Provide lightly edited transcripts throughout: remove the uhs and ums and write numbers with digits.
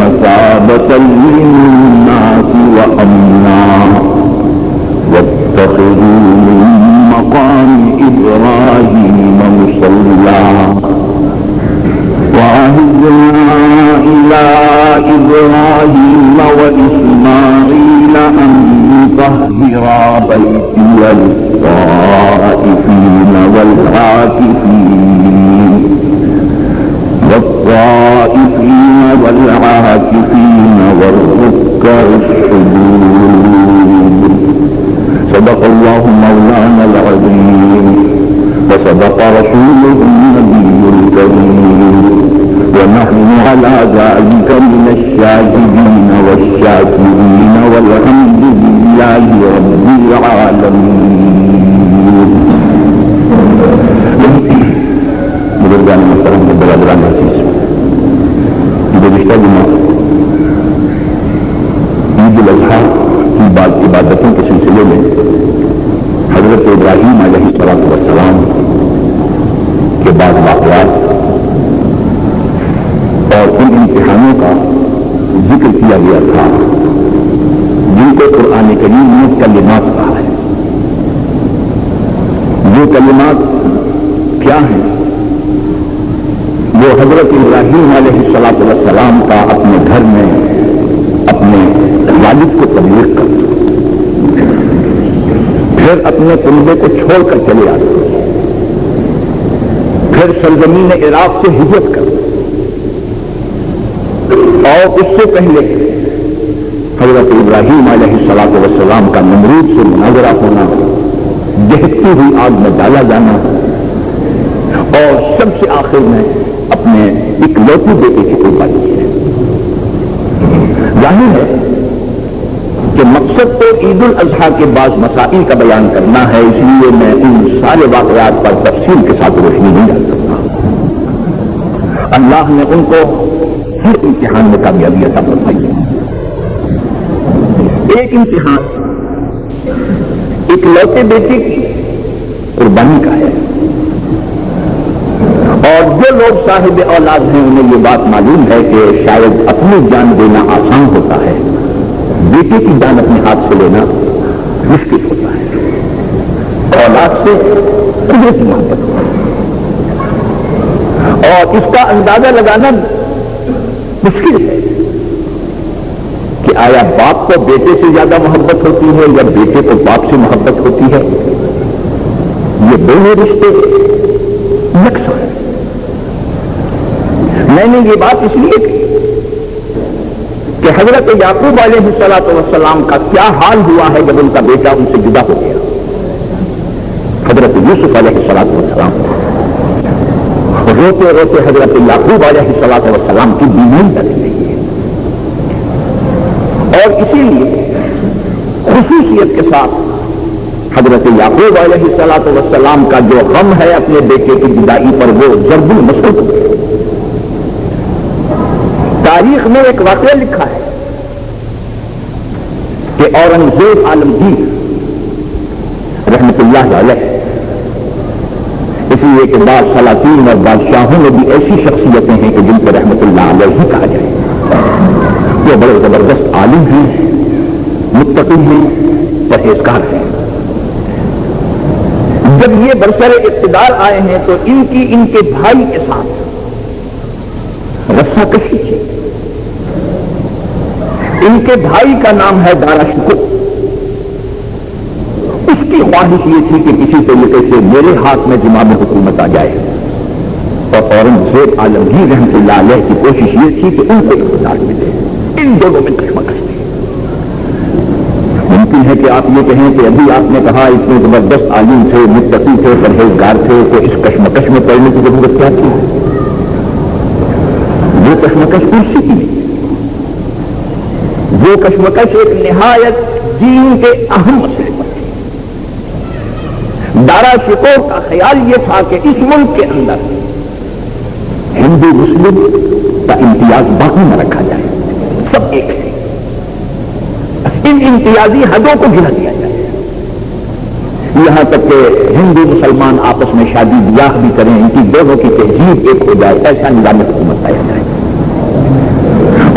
مثابة للناس وأمنا واتخذوا من مقام إبراهيم مصلى وعهدنا إلى إبراهيم وإسماعيل أن طهرا بيتي للطائفين والعاكفين والركع السجود. صدق الله مولانا العظيم وصدق رسوله النبي الكريم ونحن على ذلك من الشاهدين والشاكرين والحمد لله رب العالمين. بزرگان محترم برادران عزیز، گزشتہ جمعہ عید الاضحیٰ کی بعض عبادتوں کے سلسلے میں حضرت ابراہیم علیہ السلام کے بعض واقعات اور ان امتحانوں کا ذکر کیا گیا تھا جن کو قرآن کریم نے کلمات کہا ہے. یہ کلمات کیا ہیں؟ وہ حضرت ابراہیم علیہ السلام کا اپنے گھر میں اپنے والد کو تبلیغ کر، پھر اپنے کنبے کو چھوڑ کر چلے آتے، پھر سرزمین عراق سے ہجرت کر، اور اس سے پہلے حضرت ابراہیم علیہ السلام کا نمرود سے مناظرہ ہونا، جہتی ہوئی آگ میں ڈالا جانا، اور سب سے آخر میں اپنے اکلوتے بیٹے کی قربانی ہے. ظاہر ہے کہ مقصد تو عید الاضحیٰ کے بعض مسائل کا بیان کرنا ہے، اس لیے میں ان سارے واقعات پر تفصیل کے ساتھ روشنی نہیں ڈال سکتا. اللہ نے ان کو ہر امتحان میں کامیابی عطا فرمائی ہے. ایک امتحان اکلوتے بیٹے کی قربانی کا ہے، اور جو لوگ صاحب اولاد ہیں انہیں یہ بات معلوم ہے کہ شاید اپنی جان دینا آسان ہوتا ہے، بیٹے کی جان اپنے ہاتھ سے لینا مشکل ہوتا ہے. اولاد سے قدرت محبت ہوتا ہے، اور اس کا اندازہ لگانا مشکل ہے کہ آیا باپ کو بیٹے سے زیادہ محبت ہوتی ہے یا بیٹے کو باپ سے محبت ہوتی ہے. یہ دونوں رشتے یکساں ہیں. میں نے یہ بات اس لیے کی کہ حضرت یعقوب علیہ السلام کا کیا حال ہوا ہے جب ان کا بیٹا ان سے جدا ہو گیا. حضرت یوسف علیہ السلام روتے روتے حضرت یعقوب علیہ السلام کی بیماری لگ گئی ہے، اور اسی لیے خصوصیت کے ساتھ حضرت یعقوب علیہ السلام کا جو غم ہے اپنے بیٹے کی جدائی پر وہ ضرب المثل ہو گیا. تاریخ میں ایک واقعہ لکھا ہے کہ اورنگزیب عالمگیر رحمت اللہ علیہ، اس لیے کہ بعض سلاطین اور بادشاہوں میں بھی ایسی شخصیتیں ہیں کہ جن کو رحمت اللہ علیہ ہی کہا جائے. وہ بڑے زبردست عالم ہیں، متقی ہیں، پرہیزگار ہیں. جب یہ برسر اقتدار آئے ہیں تو ان کے بھائی کے ساتھ رسا کشی کی. ان کے بھائی کا نام ہے دارا شکر. اس کی خواہش یہ تھی کہ کسی طریقے سے میرے ہاتھ میں زمام حکومت آ جائے، اور اورنگزیب عالمگیر رحمۃ اللہ علیہ کی کوشش یہ تھی کہ ان کو اقتدار ملے. ان دونوں میں کشمکش تھی. ممکن ہے کہ آپ یہ کہیں کہ ابھی آپ نے کہا اتنے زبردست عالم تھے، متقی تھے، پرہیزگار تھے، تو اس کشمکش میں پڑنے کی ضرورت کیا تھی؟ وہ کشمکش کرسی کی نہیں، وہ کشمکش ایک نہایت دین کے اہم مسئلے پر تھی. دارا شکور کا خیال یہ تھا کہ اس ملک کے اندر ہندو مسلم کا امتیاز باقی نہ رکھا جائے، سب ایک ہے. ان امتیازی حدوں کو گرا دیا جائے، یہاں تک کہ ہندو مسلمان آپس میں شادی بیاہ بھی کریں، ان کی دونوں کی تہذیب ایک ہو جائے، ایسا نظام حکومت پایا جائے.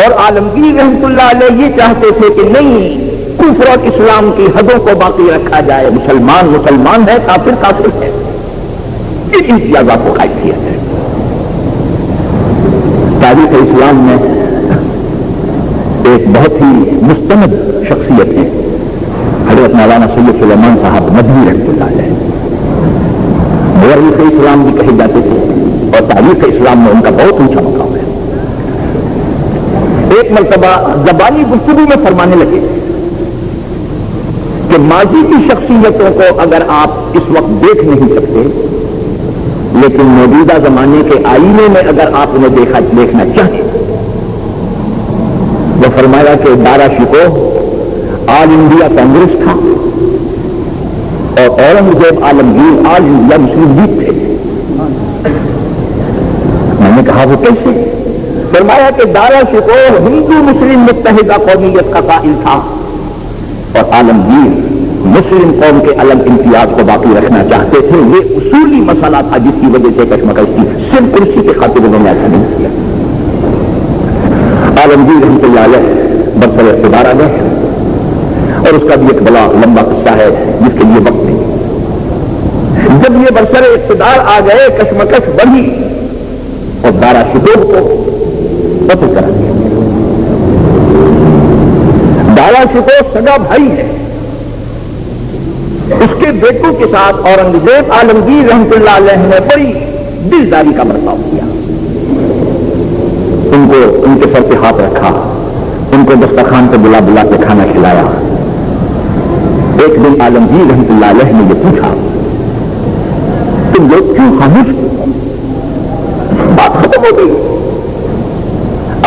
اور عالمگیر رحمۃ اللہ علیہ یہ چاہتے تھے کہ نہیں، کفر اور اسلام کی حدوں کو باقی رکھا جائے، مسلمان مسلمان ہے، کافر کافر ہے، ان امتیازات کو قائم کیا جائے۔ تاریخ اسلام میں ایک بہت ہی مستند شخصیت ہے حضرت مولانا سید سلیمان صاحب ندوی رحمۃ اللہ علیہ، مورخ اسلام بھی کہے جاتے تھے اور تاریخ اسلام میں ان کا بہت اونچا مقام ہے۔ ایک مرتبہ زبانی گفتگو میں فرمانے لگے کہ ماضی کی شخصیتوں کو اگر آپ اس وقت دیکھ نہیں سکتے، لیکن موجودہ زمانے کے آئینے میں اگر آپ انہیں دیکھنا چاہیں، وہ فرمایا کہ دارا شکوہ آل انڈیا کانگریس تھا اور اورنگزیب عالمگیر آل انڈیا مسلم لیگ تھے۔ میں نے کہا وہ کیسے؟ فرمایا کہ دارا شکوہ ہندو مسلم متحدہ قومیت کا قائل تھا اور عالمگیر مسلم قوم کے الگ امتیاز کو باقی رکھنا چاہتے تھے۔ یہ اصولی مسئلہ تھا جس کی وجہ سے کشمکش تھی، صرف کرسی کے خاطر انہوں نے ایسا نہیں کیا۔ عالمگیر رحمۃ اللہ علیہ برسر اقتدار آ گئے اور اس کا بھی ایک بڑا لمبا قصہ ہے جس کے لیے وقت نہیں۔ جب یہ برسر اقتدار آ گئے، کشمکش بڑھی اور دارا شکوہ کو قتل کرا دیا۔ دارا شکوہ سگا بھائی ہے، اس کے بیٹوں کے ساتھ اورنگزیب عالمگیر رحمۃ اللہ علیہ نے بڑی دلداری کا برتاؤ کیا، ان کے سر پہ ہاتھ رکھا، ان کو دسترخوان پہ بلا بلا کے کھانا کھلایا۔ ایک دن عالمگیر رحمۃ اللہ علیہ نے یہ پوچھا، تم لوگ کیوں خاموش ہو؟ بات ختم ہو گئی،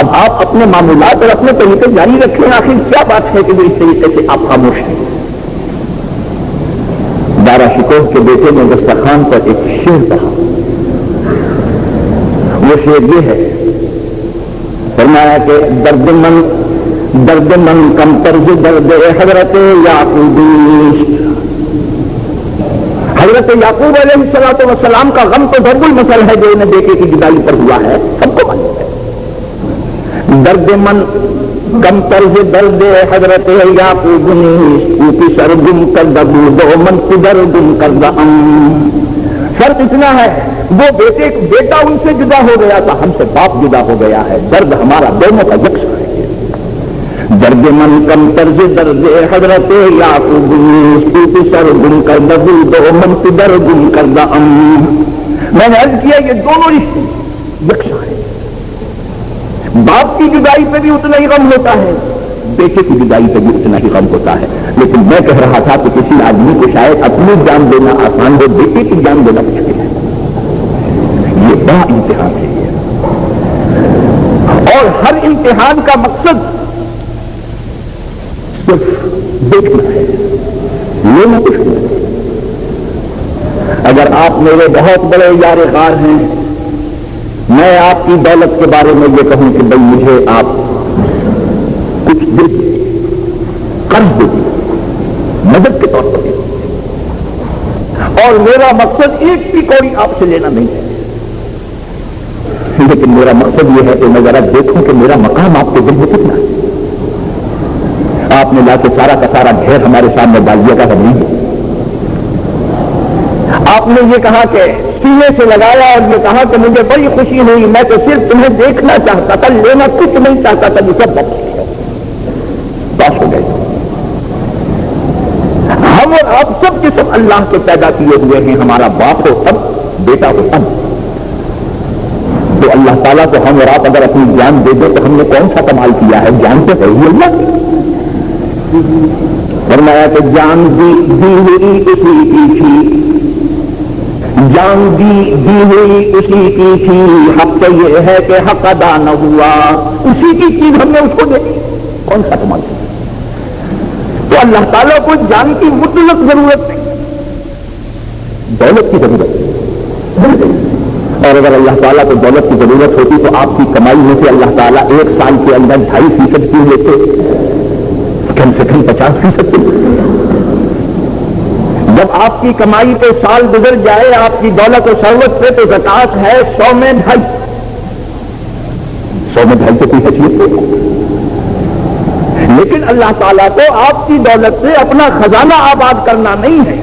اب آپ اپنے معمولات اور اپنے طریقے جاری رکھیں، آخر کیا بات ہے کہ وہ اس طریقے سے آپ خاموش ہیں؟ دارا شکوہ کے بیٹے نے دسترخوان پر ایک شعر کہا، وہ شعر یہ ہے، فرمایا کہ درد من کم طرز درد حضرت یعقوب، حضرت یعقوب علیہ الصلوۃ والسلام کا غم تو ضرب المثل ہے جو انہیں بیٹے کی جدائی پر ہوا ہے، سب کو معلوم ہے۔ درد من کم طرز درد حضرت یعقوب نیست، سر گم کردہ دو من پدر گم کردہ فرق اتنا ہے، وہ بیٹا ان سے جدا ہو گیا تھا، ہم سے باپ جدا ہو گیا ہے، درد ہمارا دونوں کا یکساں ہے۔ درد من کم طرز درد حضرت یعقوب نیست، سر گم کردہ دو من پدر گم کردہ میں نے عرض کیا یہ دونوں رشتے یکساں ہیں، باپ کی جدائی پہ بھی اتنا ہی غم ہوتا ہے، بیٹے کی جدائی پہ بھی اتنا ہی غم ہوتا ہے، لیکن میں کہہ رہا تھا کہ کسی آدمی کو شاید اپنی جان دینا آسان ہو، بیٹے کی جان دینا مشکل ہے، یہ بڑا امتحان ہے، اور ہر امتحان کا مقصد صرف دیکھنا ہے، لینا کچھ نہیں۔ اگر آپ میرے بہت بڑے یار غار ہیں، میں آپ کی دولت کے بارے میں یہ کہوں کہ بھائی مجھے آپ کچھ دے قرض دے دیجیے، مدد کے طور پر دے دیجیے، اور میرا مقصد ایک بھی کوئی آپ سے لینا نہیں ہے، لیکن میرا مقصد یہ ہے کہ میں ذرا دیکھوں کہ میرا مقام آپ کے دل میں کتنا ہے۔ آپ نے لا کے سارا کا سارا ڈھیر ہمارے سامنے ڈال دیا تھا، نہیں ہے۔ آپ نے یہ کہا کہ سینے سے لگایا اور یہ کہا کہ مجھے بڑی خوشی ہوئی، میں تو صرف تمہیں دیکھنا چاہتا تھا، لینا کچھ نہیں چاہتا تھا، یہ سب بس ہو گئے۔ ہم اور آپ سب کے سب اللہ کے پیدا کیے ہوئے ہیں، ہمارا باپ ہو تب، بیٹا ہو تب، تو اللہ تعالیٰ کو ہم اور آپ اگر اپنی جان دے دیں تو ہم نے کون سا کمال کیا ہے؟ جان تو ہے ہی اللہ کی۔ فرمایا کہ جان دی ہوئی اسی کی تھی، جان دی ہوئی اسی کی تھی، حق تو یہ ہے کہ حق ادا نہ ہوا، اسی کی چیز ہم نے اس کو دے دی، کون سا کمال کیا؟ تو اللہ تعالیٰ کو جان کی مطلق ضرورت نہیں، دولت کی ضرورت ہے، اور اگر اللہ تعالیٰ کو دولت کی ضرورت ہوتی تو آپ کی کمائی میں سے اللہ تعالیٰ ایک سال کے اندر 2.5% کیوں لیتے؟ کم سے کم 50%۔ جب آپ کی کمائی پہ سال گزر جائے، آپ کی دولت و ثروت پہ تو زکات ہے 100 میں 2.5، 100 میں ڈھل تو کوئی حیثیت نہیں، لیکن اللہ تعالیٰ کو آپ کی دولت سے اپنا خزانہ آباد کرنا نہیں ہے،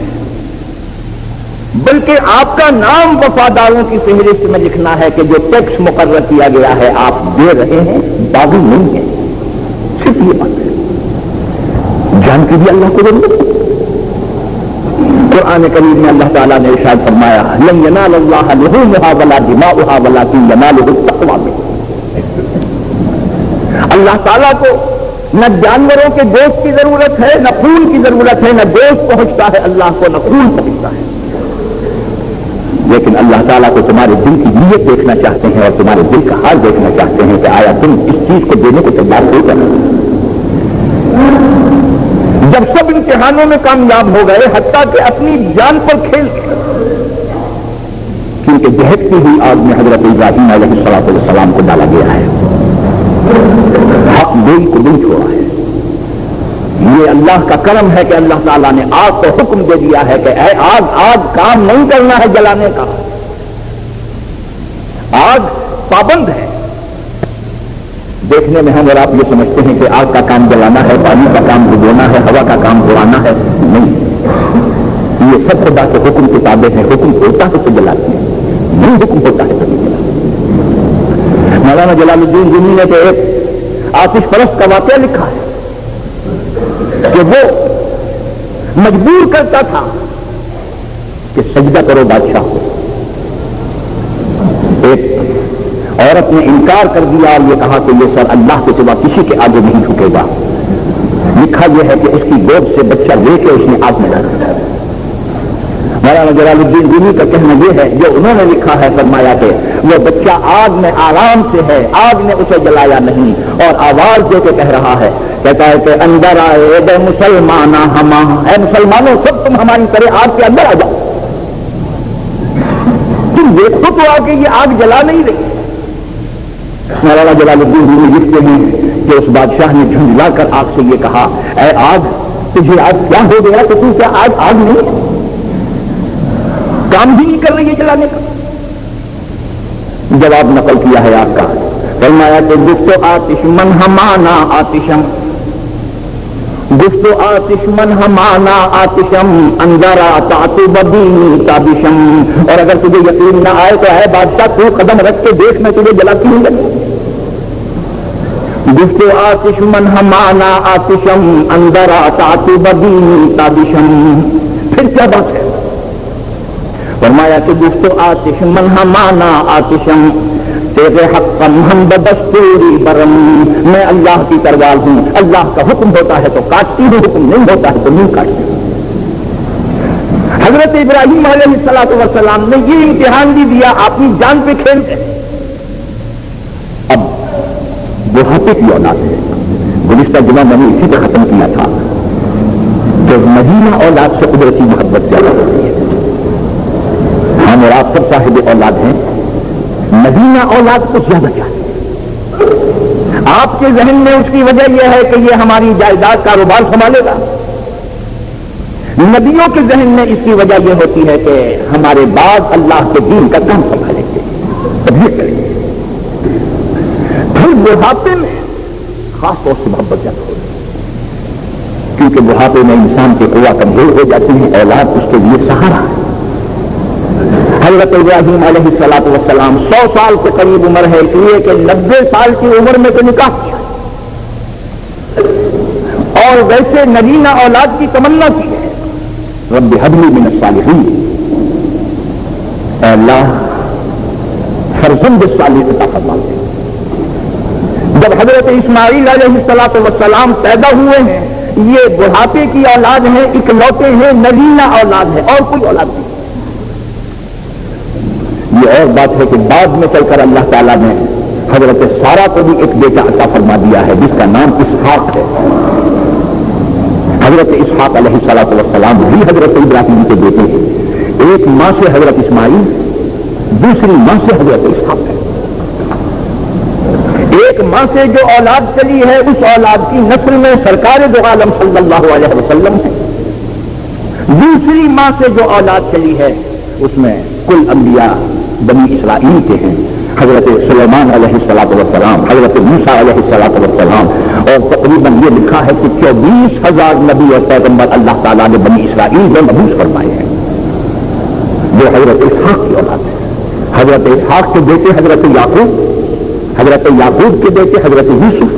بلکہ آپ کا نام وفاداروں کی فہرست میں لکھنا ہے کہ جو ٹیکس مقرر کیا گیا ہے آپ دے رہے ہیں، باغی نہیں ہے، صرف یہ بات ہے۔ جان کی بھی اللہ کو ضرورت ہے۔ قرآن کریم میں اللہ تعالیٰ نے ارشاد فرمایا لن ینال اللہ لحومها ولا دماؤها ولکن ینالہ التقوی منکم۔ اللہ تعالیٰ کو نہ جانوروں کے گوشت کی ضرورت ہے، نہ خون کی ضرورت ہے، نہ گوشت پہنچتا ہے اللہ کو، نہ خون پہنچتا ہے، لیکن اللہ تعالیٰ کو تمہارے دل کی نیت دیکھنا چاہتے ہیں اور تمہارے دل کا حال دیکھنا چاہتے ہیں کہ آیا تم اس چیز کو دینے کو تیار ہو جانا۔ جب سب امتحانوں میں کامیاب ہو گئے، حتیٰ کہ اپنی جان پر کھیل کے، کیونکہ دہکتی ہوئی آگ میں حضرت ابراہیم علیہ السلام کو ڈالا گیا ہے، حق دل کو نہیں چھوڑا ہے۔ یہ اللہ کا کرم ہے کہ اللہ تعالیٰ نے آگ کو حکم دے دیا ہے کہ اے آگ کام نہیں کرنا ہے جلانے کا، آگ پابند ہے۔ دیکھنے میں ہم اور آپ یہ سمجھتے ہیں کہ آگ کا کام جلانا ہے، پانی کا کام بھگونا ہے، ہوا کا کام اڑانا ہے، نہیں، یہ سب خدا کے حکم کے تابع ہے۔ حکم ہوتا ہے تو جلاتے ہیں، نہیں حکم ہوتا ہے تو نہیں جلاتے۔ مولانا جلال الدین رومی نے تو ایک آتش پرست کا واقعہ لکھا ہے کہ وہ مجبور کرتا تھا کہ سجدہ کرو بادشاہ کو۔ ایک عورت نے انکار کر دیا اور یہ کہا کہ یہ سر اللہ کے سوا کسی کے آگے نہیں جھکے گا۔ لکھا یہ ہے کہ اس کی گود سے بچہ لے کے اس نے آگ میں ڈالا۔ مولانا جلال الدین رومی کا کہنا یہ ہے، جو انہوں نے لکھا ہے، فرمایا کہ وہ بچہ آگ میں آرام سے ہے، آگ نے اسے جلایا نہیں، اور آواز دے کے کہہ رہا ہے، کہتا ہے کہ اندر آئے اے مسلمانہ ہما، اے مسلمانوں سب تم ہماری طرح آگ کے اندر آ جاؤ۔ تم دیکھو تو آ کے یہ آگ جلا نہیں رہی۔ مولانا جلال الدین رومی لکھتے ہیں کہ اس بادشاہ نے جھنجلا کر آگ سے یہ کہا، اے آگ تجھے آج کیا ہو گیا کہ تو کیا آج آگ نہیں ہے، کام بھی نہیں کر رہی ہے جلانے کا؟ جواب نقل کیا ہے آگ کا، فرمایا کہ گفتو آتش من ہمانا آتشم، گفتو آتش من ہمانا آتشم اندرا تاتو بدینی تابشم۔ اور اگر تجھے یقین نہ آئے تو اے بادشاہ تو قدم رکھ کے دیکھ، میں تجھے جلاتی ہوں لگی۔ گفتو آتش من ہمانا آتشم اندرا تاتو بدینی تابشم۔ پھر کیا بات ہے؟ فرمایا کہ گفتو آتش من ہمانا آتشم تیرے حقم ہم بدستوری برم، میں اللہ کی تلوار ہوں، اللہ کا حکم ہوتا ہے تو کاٹتی ہوں، حکم نہیں ہوتا ہے تو نہیں کاٹتی ہوں۔ حضرت ابراہیم علیہ السلام نے یہ امتحان بھی دیا، اپنی جان پہ کھیلتے۔ اب بڑھاپے کی اولاد ہے، گزشتہ جمعہ میں نے اسی پہ ختم کیا تھا کہ مدینہ اولاد سے قدرتی محبت زیادہ ہوتی ہے۔ ہم اور آپ سب صاحب اولاد ہیں، مدینہ اولاد کو زیادہ چاہتے ہیں۔ آپ کے ذہن میں اس کی وجہ یہ ہے کہ یہ ہماری جائیداد کاروبار سنبھالے گا، نبیوں کے ذہن میں اس کی وجہ یہ ہوتی ہے کہ ہمارے بعد اللہ کے دین کا کام سنبھالیں گے، تبلیغ کریں گے۔ پھر بڑھاپے میں خاص طور سے محبت زیادہ ہوتی ہے، کیونکہ بڑھاپے میں انسان کی قوت کمزور ہو جاتی ہے، اولاد اس کے لیے سہارا ہے۔ حضرت ابراہیم علیہ السلام 100 سال کے قریب عمر ہے، اس لیے کہ 90 سال کی عمر میں تو نکاح کیا، اور ویسے نگینہ اولاد کی تمنا کی ہے، رب ہب لی من الصالحین، اے اللہ فرزند صالح عطا فرما دے۔ جب حضرت اسماعیل علیہ السلام پیدا ہوئے ہیں، یہ بڑھاپے کی اولاد ہیں، اکلوتے ہیں، نگینہ اولاد ہے، اور کوئی اولاد نہیں۔ یہ اور بات ہے کہ بعد میں چل کر اللہ تعالیٰ نے حضرت سارہ کو بھی ایک بیٹا عطا فرما دیا ہے جس کا نام اسحاق ہے۔ حضرت اسحاق علیہ السلام بھی حضرت ابراہیم کے بیٹے ہیں، ایک ماں سے حضرت اسماعیل، دوسری ماں سے حضرت اسحاق ہے۔ ایک ماں سے جو اولاد چلی ہے اس اولاد کی نسل میں سرکار دو عالم صلی اللہ علیہ وسلم ہے، دوسری ماں سے جو اولاد چلی ہے اس میں کل انبیاء بنی اسرائیل کے ہیں، حضرت سلیمان علیہ السلام، حضرت موسیٰ علیہ السلام، اور تقریباً یہ لکھا ہے کہ 24,000 نبی اور پیغمبر اللہ تعالیٰ نے بنی اسرائیل میں مبعوث فرمائے ہیں، جو حضرت اسحاق کی اولاد ہے۔ حضرت اسحاق کے بیٹے حضرت یعقوب، حضرت یعقوب کے بیٹے حضرت یوسف،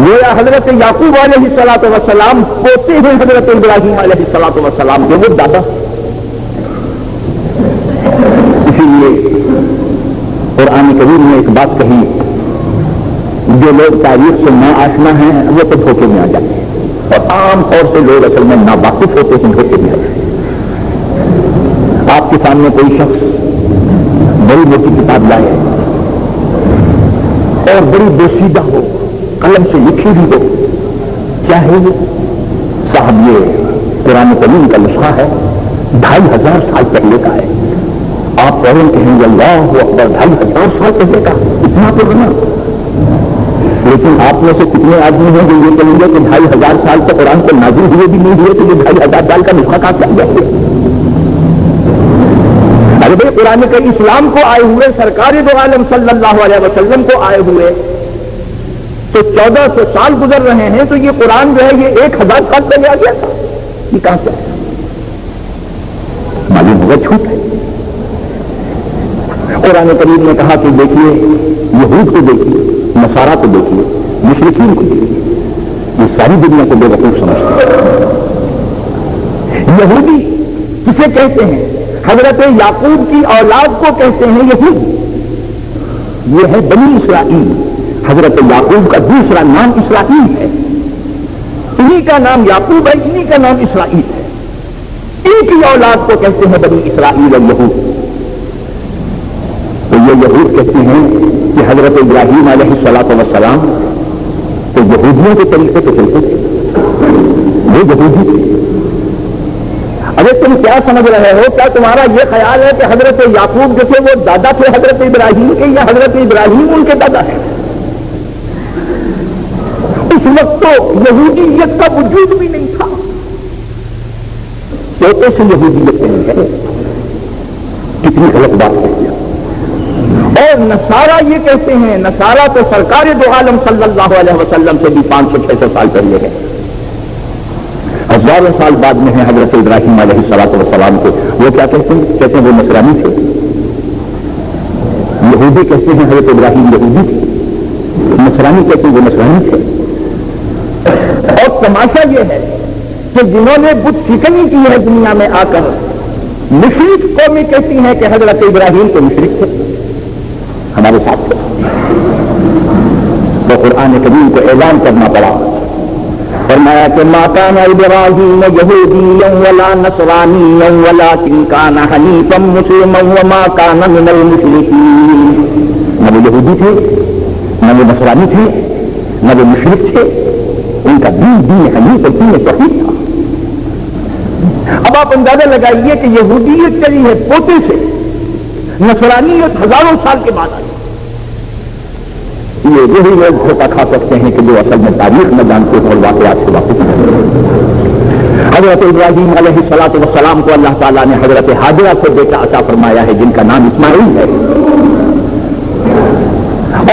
یہ حضرت یعقوب علیہ السلام پوتے ہیں حضرت ابراہیم علیہ السلام کے، وہ دادا۔ اسی لیے قرآن کریم نے ایک بات کہی، جو لوگ تاریخ سے نا آشنا ہیں وہ تو دھوکے میں آ جاتے ہیں، اور عام طور سے لوگ اصل میں ناواقف ہوتے ہیں، دھوکے میں آ جاتے ہیں۔ آپ کے سامنے کوئی شخص بڑی موٹی کتاب لائے اور بڑی بوسیدہ ہو، قلم سے لکھی بھی ہو، چاہے صاحب یہ قرآن کریم کا نسخہ ہے 2500 سال پہلے کا ہے، آپ فوراً کہیں گے اللہ اکبر، 2500 سال پہلے کا، اتنا تو بنا۔ لیکن آپ میں سے کتنے آدمی ہیں جو یہ کہیں گے کہ 2500 سال تک قرآن کو نازل ہوئے بھی نہیں ہوئے، تو یہ 2500 سال کا نسخہ کہاں سے آ جائے گا؟ ارے بھائی قرآن کے اسلام کو آئے ہوئے، سرکار دو عالم صلی اللہ علیہ وسلم کو آئے ہوئے تو 1400 سال گزر رہے ہیں، تو یہ قرآن جو ہے یہ 1000 سال پہلے آ گیا تھا، یہ کہاں سے آیا؟ معلوم ہوگا جھوٹ ہے۔ قرآن کریم نے کہا کہ دیکھیے یہود کو دیکھیے، نصارہ کو دیکھیے، مشرکین کو دیکھیے، یہ ساری دنیا کو بے وقوف سمجھتے ہیں۔ یہودی کسے کہتے ہیں؟ حضرت یعقوب کی اولاد کو کہتے ہیں یہود، یہ ہے بنی اسرائیل۔ حضرت یعقوب کا دوسرا نام اسرائیل ہے، انہی کا نام یعقوب ہے، انہی کا نام اسرائیل ہے، ان کی اولاد کو کہتے ہیں بنی اسرائیل اور یہود۔ تو یہ یہود کہتے ہیں کہ حضرت ابراہیم علیہ السلام تو یہودیوں کے طریقے سے چلتے تھے، وہ یہودی تھے۔ ارے تم کیا سمجھ رہے ہو؟ کیا تمہارا یہ خیال ہے کہ حضرت یعقوب جو تھے وہ دادا تھے حضرت ابراہیم کے، یا حضرت ابراہیم ان کے دادا ہیں؟ اس وقت تو یہودیت کا وجود بھی نہیں تھا، چھوٹے سے یہودیت نہیں ہے، کتنی غلط بات ہے۔ اور نصارہ یہ کہتے ہیں، نصارہ تو سرکار دو عالم صلی اللہ علیہ وسلم سے بھی 500-600 سال پہلے ہے، ہزاروں سال بعد میں ہے حضرت ابراہیم علیہ السلام کو۔ وہ کیا کہتے ہیں؟ کہتے ہیں وہ نصرانی تھے۔ یہودی کہتے ہیں حضرت ابراہیم یہودی تھے، نصرانی کہتے ہیں وہ نصرانی تھے۔ اور تماشا یہ ہے کہ جنہوں نے بت شکنی کی ہے دنیا میں آ کر، مشرک قومیں کہتی ہیں کہ حضرت ابراہیم تو مشرک تھے، ہمارے ساتھ تھے۔ تو قرآن کریم کو اعلان کرنا پڑا، فرمایا کہ ما کان ابراہیم یہودیا ولا نصرانیا ولکن کان حنیفا مسلما وما کان من المشرکین۔ نہ وہ یہودی تھے، نہ وہ نصرانی تھے، نہ وہ مشرک تھے، ان کا دین حنیف اور دین توحید تھا۔ اب آپ اندازہ لگائیے کہ یہودیت چلی ہے پوتے سے، نصرانیت ہزاروں سال کے بعد آئی۔ یہ وہی لوگ دھوکہ کھا سکتے ہیں کہ جو اصل میں تاریخ میں جانتے ہیں اور واقعات سے واقف ہیں۔ حضرت ابراہیم علیہ السلام کو اللہ تعالیٰ نے حضرت ہاجرہ سے بیٹا عطا فرمایا ہے جن کا نام اسماعیل ہے،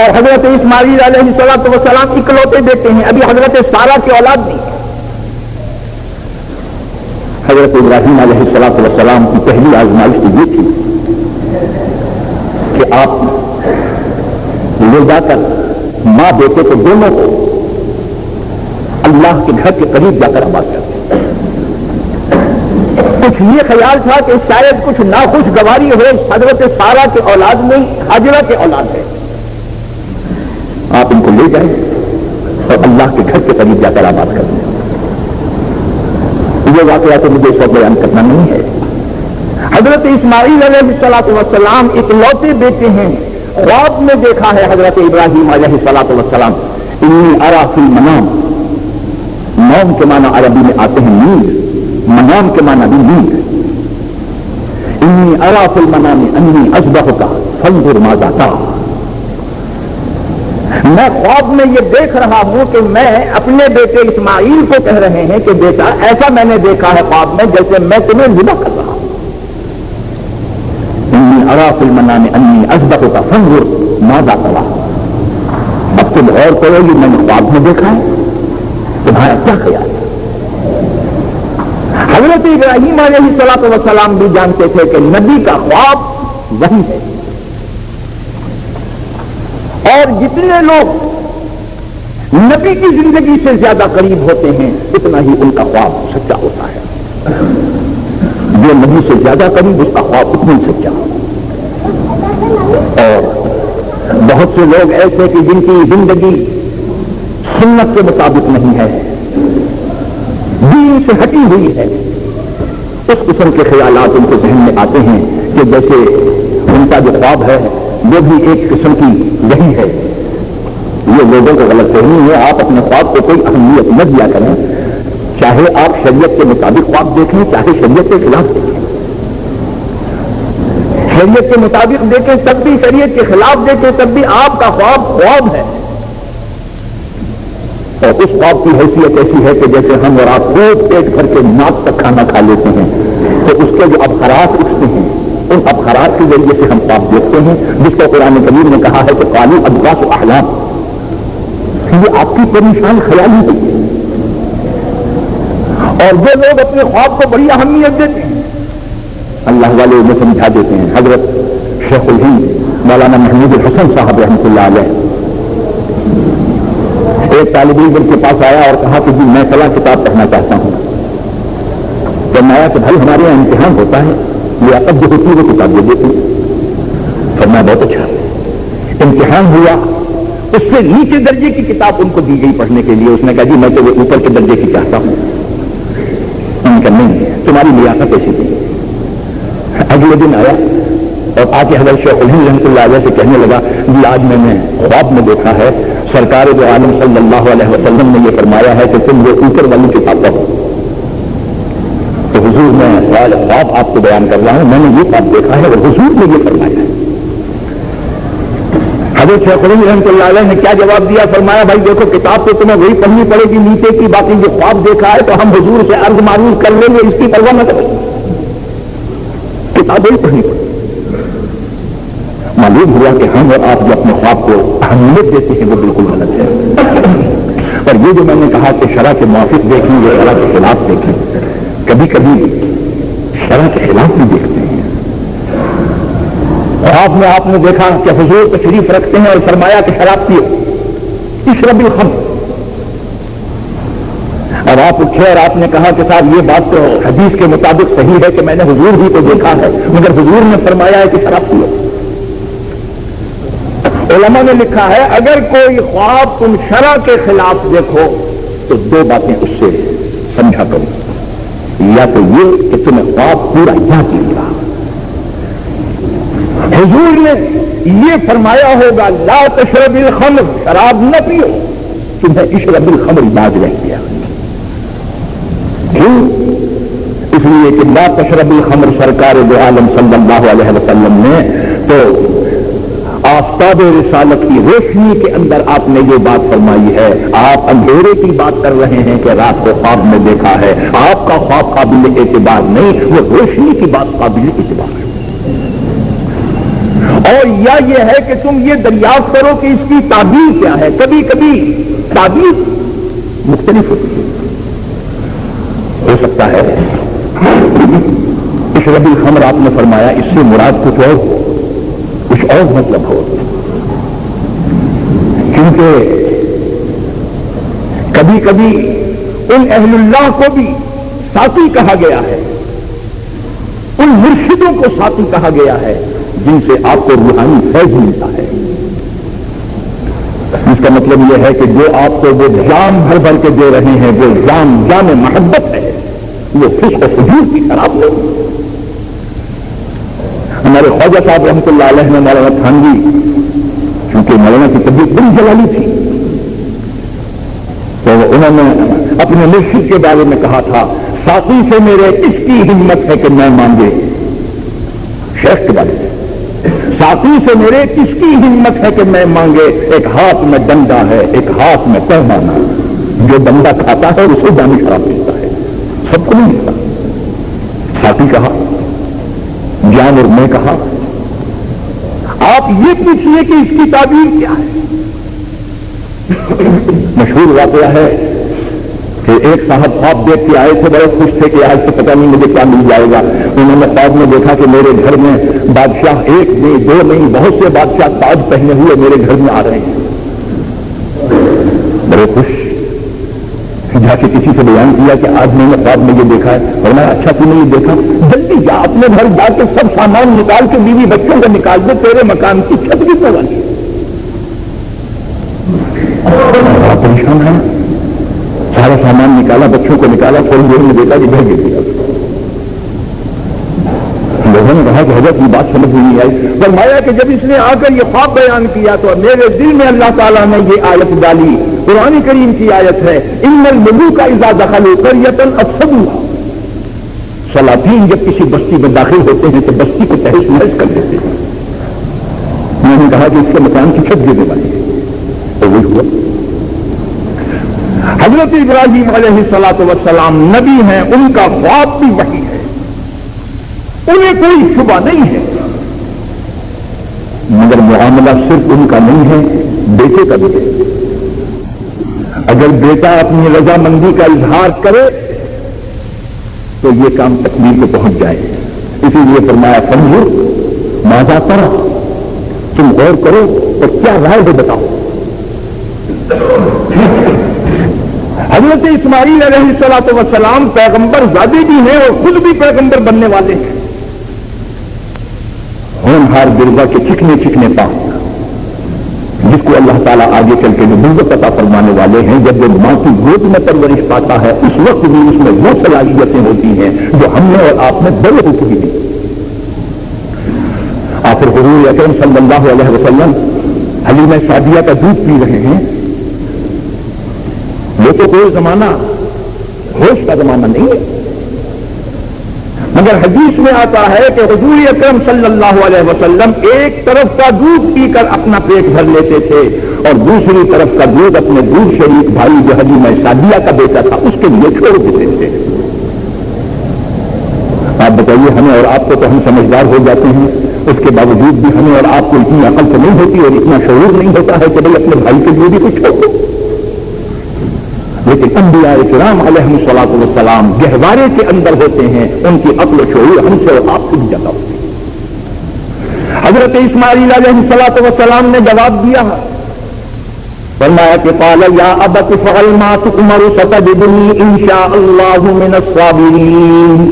اور حضرت اسماعیل علیہ السلام اکلوتے بیٹے ہیں، ابھی حضرت سارہ کی اولاد نہیں۔ حضرت ابراہیم علیہ السلام کی پہلی آزمائش یہ تھی کہ آپ لے جا کر ماں بیٹے کو دونوں کو اللہ کے گھر کے قریب جا کر آباد کرتے۔ کچھ یہ خیال تھا کہ شاید کچھ ناخوشگواری ہو حضرت سارہ کے اولاد میں، ہاجرہ کے اولاد ہے، آپ ان کو لے جائیں اور اللہ کے گھر کے قریب جا کر آباد کرتے۔ یہ واقعہ تو مجھے سب بیان کرنا نہیں ہے۔ حضرت اسماعیل علیہ السلام اکلوتے بیٹے ہیں، خواب میں دیکھا ہے حضرت ابراہیم علیہ السلام، انی ارا فی المنام، نوم کے معنی عربی میں آتے ہیں نیند، منام کے معنی بھی نیند۔ انی ارا فی المنام انی اذبحک فانظر ماذا ترى، میں خواب میں یہ دیکھ رہا ہوں کہ میں اپنے بیٹے اسماعیل کو کہہ رہے ہیں کہ بیٹا ایسا میں نے دیکھا ہے خواب میں جیسے میں تمہیں ذبح کر رہا ہوں۔ انی ارا فی المنام انی اذبحک فانظر ماذا ترى۔ اب تم غور کرو گی میں نے خواب میں دیکھا ہے، تمہارا کیا خیال ہے؟ حضرت ابراہیم علیہ الصلوۃ والسلام بھی جانتے تھے کہ نبی کا خواب وہی ہے، اور جتنے لوگ نبی کی زندگی سے زیادہ قریب ہوتے ہیں اتنا ہی ان کا خواب سچا ہوتا ہے۔ جو نبی سے زیادہ قریب اس کا خواب اتنا ہی سچا ہو۔ اور بہت سے لوگ ایسے کہ جن کی زندگی سنت کے مطابق نہیں ہے، دین سے ہٹی ہوئی ہے، اس قسم کے خیالات ان کے ذہن میں آتے ہیں کہ جیسے ان کا جو خواب ہے وہ بھی ایک قسم کی وحی ہے۔ یہ لوگوں کو غلط فہمی ہے۔ آپ اپنے خواب کو کوئی اہمیت نہ دیا کریں، چاہے آپ شریعت کے مطابق خواب دیکھیں چاہے شریعت کے خلاف دیکھیں۔ شریعت کے مطابق دیکھیں تب بھی، شریعت کے خلاف دیکھیں تب بھی آپ کا خواب خواب ہے۔ اور اس خواب کی حیثیت ایسی ہے کہ جیسے ہم اور آپ خوب پیٹ بھر کے ناک تک کھانا کھا لیتے ہیں تو اس کے جو ابخارات اٹھتے ہیں ان ابخارات کے ذریعے سے ہم خواب دیکھتے ہیں، جس کو قرآن کریم نے کہا ہے کہ قالوا اضغاث احلام، یہ آپ کی پریشان خیالی ہے۔ اور جو لوگ اپنے خواب کو بڑی اہمیت دیتے ہیں اللہ والے انہیں سمجھا دیتے ہیں۔ حضرت شیخ الہند مولانا محمود الحسن صاحب رحمۃ اللہ علیہ ایک طالب علم کے پاس آیا اور کہا کہ جی میں فلاں کتاب پڑھنا چاہتا ہوں۔ تو میں آیا کہ بھائی ہمارے یہاں امتحان ہوتا ہے، لیاقت جو ہوتی ہے وہ کتاب دے دیتی ہے۔ فرمایا بہت اچھا۔ امتحان ہوا، اس سے نیچے درجے کی کتاب ان کو دی گئی پڑھنے کے لیے۔ اس نے کہا جی میں تو وہ اوپر کے درجے کی چاہتا ہوں۔ ان کا نہیں، تمہاری لیاقت ایسی تھی۔ اگلے دن آیا اور آ کے حضرت شیخ الہند رحمۃ اللہ علیہ سے کہنے لگا جی آج میں نے خواب میں دیکھا ہے سرکار دو عالم صلی اللہ علیہ وسلم نے یہ فرمایا ہے کہ تم وہ اوپر والی کتاب پڑھو۔ تو حضور میں خواب آپ کو بیان کر رہا ہوں، میں نے یہ خواب دیکھا ہے اور حضور نے یہ فرمایا ہے۔ حضرت شیخ الہند رحمۃ اللہ علیہ نے کیا جواب دیا؟ فرمایا بھائی دیکھو کتاب تو تمہیں وہی پڑھنی پڑے گی نیچے کی، باقی جو خواب دیکھا ہے تو ہم حضور سے عرض معروض کر لیں گے، اس کی پرواہ نہ کریں، کتاب وہی پڑھنی پڑے۔ معلوم ہوا کہ ہم اور آپ جو اپنے خواب کو اہمیت دیتے ہیں وہ بالکل غلط ہے۔ اور یہ جو میں نے کہا کہ شرع کے موافق دیکھیں یا شرع کے خلاف دیکھیں، کبھی کبھی شرع کے خلاف بھی دیکھتے ہیں۔ خواب میں آپ نے دیکھا کہ حضور تشریف رکھتے ہیں اور فرمایا کہ شراب پیو، اشرب الخمر، اور آپ اٹھے اور آپ نے کہا کہ صاحب یہ بات تو حدیث کے مطابق صحیح ہے کہ میں نے حضور ہی کو دیکھا ہے مگر حضور نے فرمایا ہے کہ شراب پیو۔ علماء نے لکھا ہے اگر کوئی خواب تم شرع کے خلاف دیکھو تو دو باتیں اس سے سمجھا کرو، یا تو یہ کہ تمہیں خواب پورا یاد نہیں رہا، حضور نے یہ فرمایا ہوگا لا تشرب الخمر، شراب نہ پیو، تمہیں اشرب الخمر یاد رہ گیا۔ کیوں؟ اس لیے کہ لا تشرب الخمر سرکار دو عالم صلی اللہ علیہ وسلم نے تو آفتاب رسالت کی روشنی کے اندر آپ نے یہ بات فرمائی ہے۔ آپ اندھیرے کی بات کر رہے ہیں کہ رات کو خواب میں دیکھا ہے، آپ کا خواب قابل اعتبار نہیں، وہ روشنی کی بات قابل اعتبار ہے۔ اور یا یہ ہے کہ تم یہ دریافت کرو کہ اس کی تعبیر کیا ہے۔ کبھی کبھی تعبیر مختلف ہوتی ہے، ہو سکتا ہے اشرب الخمر آپ نے فرمایا اس سے مراد کچھ اور ہو، کچھ اور مطلب ہو، کیونکہ کبھی کبھی ان اہل اللہ کو بھی ساتھی کہا گیا ہے، ان مرشدوں کو ساتھی کہا گیا ہے جن سے آپ کو روحانی فیض ملتا ہے۔ اس کا مطلب یہ ہے کہ جو آپ کو وہ جام بھر بھر کے دے رہے ہیں وہ جام محبت ہے، وہ فسق و فجور کی شراب نہیں۔ ہمارے خواجہ صاحب رحمۃ اللہ علیہ نے مولانا تھانوی، چونکہ مولانا کی طبیعت بڑی جلالی تھی تو انہوں نے اپنے مرشد کے بارے میں کہا تھا ساتھی سے میرے اس کی ہمت ہے کہ میں مانگے، شیخ کے بارے میں ساتھی سے میرے کس کی ہمت ہے کہ میں مانگے، ایک ہاتھ میں ڈنڈا ہے ایک ہاتھ میں پیمانہ، جو بندہ کھاتا ہے اسے جامی شراب ملتا ہے، سب کو نہیں ملتا۔ ساتھی کہا، جان اور میں کہا، آپ یہ پوچھیے کہ اس کی تعبیر کیا ہے؟ مشہور واقعہ ہے کہ ایک صاحب خواب دیکھ کے آئے تھے، بڑے خوش تھے کہ آج سے پتہ نہیں مجھے کیا مل جائے گا. انہوں نے خواب میں دیکھا کہ میرے گھر میں بادشاہ ایک نہیں دو نہیں بہت سے بادشاہ تاج پہنے ہوئے میرے گھر میں آ رہے ہیں. بڑے خوش، جا کے کسی سے بیان کیا کہ آج میں نے خواب میں یہ دیکھا ہے. اور میں اچھا کیوں نہیں دیکھا؟ جلدی جا اپنے گھر جا کے سب سامان نکال کے بیوی بچوں کو نکال دے، تیرے مکان کی چھت کتنے والی. بڑا پریشان ہے، سارا سامان نکالا، بچوں کو نکالا، تھوڑی دیر میں دیکھا کہ گھر گر گیا. لوگوں نے کہا کہ حضرت یہ بات سمجھ نہیں آئی. فرمایا کہ جب اس نے آ کر یہ خواب بیان کیا تو میرے دل میں اللہ تعالیٰ نے یہ آیت ڈالی، قرآن کریم کی آیت ہے، ان الملوک اذا دخلوا قرية افسدوها. سلاطین جب کسی بستی میں داخل ہوتے ہیں تو بستی کو تہس نہس کر دیتے ہیں. میں نے کہا کہ اس کے مکان کی چھت گرنے والی ہے. تو وہی ہوا. حضرت ابراہیم علیہ الصلوۃ والسلام نبی ہیں، ان کا خواب بھی وحی ہے، انہیں کوئی شبہ نہیں ہے. مگر معاملہ صرف ان کا نہیں ہے، بیٹے کا بھی ہے. اگر بیٹا اپنی رضامندی کا اظہار کرے تو یہ کام تکمیل کو پہنچ جائے. اسی لیے فرمایا سمجھو ماذا کرا، تم غور کرو اور کیا رائے ہے بتاؤ. حضرت اسماعیل علیہ الصلوۃ والسلام پیغمبر زادے بھی ہیں اور خود بھی پیغمبر بننے والے ہیں. ہونہار بربا کے چکنے چکنے پاؤں، جس کو اللہ تعالیٰ آگے چل کے نبوت عطا فرمانے والے ہیں. جب وہ ماں کی گود میں پرورش پاتا ہے اس وقت بھی اس میں وہ صلاحیتیں ہوتی ہیں جو ہم نے اور آپ نے بڑے ہو چکی تھی. آخر حضور اکرم صلی اللہ علیہ وسلم حلیمہ سعدیہ کا دودھ پی رہے ہیں. یہ تو کوئی زمانہ ہوش کا زمانہ نہیں ہے، مگر حدیث میں آتا ہے کہ حضور اکرم صلی اللہ علیہ وسلم ایک طرف کا دودھ پی کر اپنا پیٹ بھر لیتے تھے اور دوسری طرف کا دودھ اپنے دودھ شریک بھائی جو حلیمہ سعدیہ کا بیٹا تھا اس کے لیے چھوڑ دیتے تھے. آپ بتائیے، ہمیں اور آپ کو تو ہم سمجھدار ہو جاتے ہیں، اس کے باوجود بھی ہمیں اور آپ کو اتنی عقل تو نہیں ہوتی اور اتنا شعور نہیں ہوتا ہے کہ بھائی اپنے بھائی کے لیے بھی کچھ چھوڑو. لیکن انبیاء کرام علیہم الصلوۃ والسلام گہوارے کے اندر ہوتے ہیں، ان کی عقل و شعور ہم سے اور آپ سے بھی زیادہ ہوتی ہے. حضرت اسماعیل علیہ الصلوۃ والسلام نے جواب دیا، فرمایا کہ قال یا ابت افعل ما تؤمر ستجدنی ان شاء اللہ من الصابرین.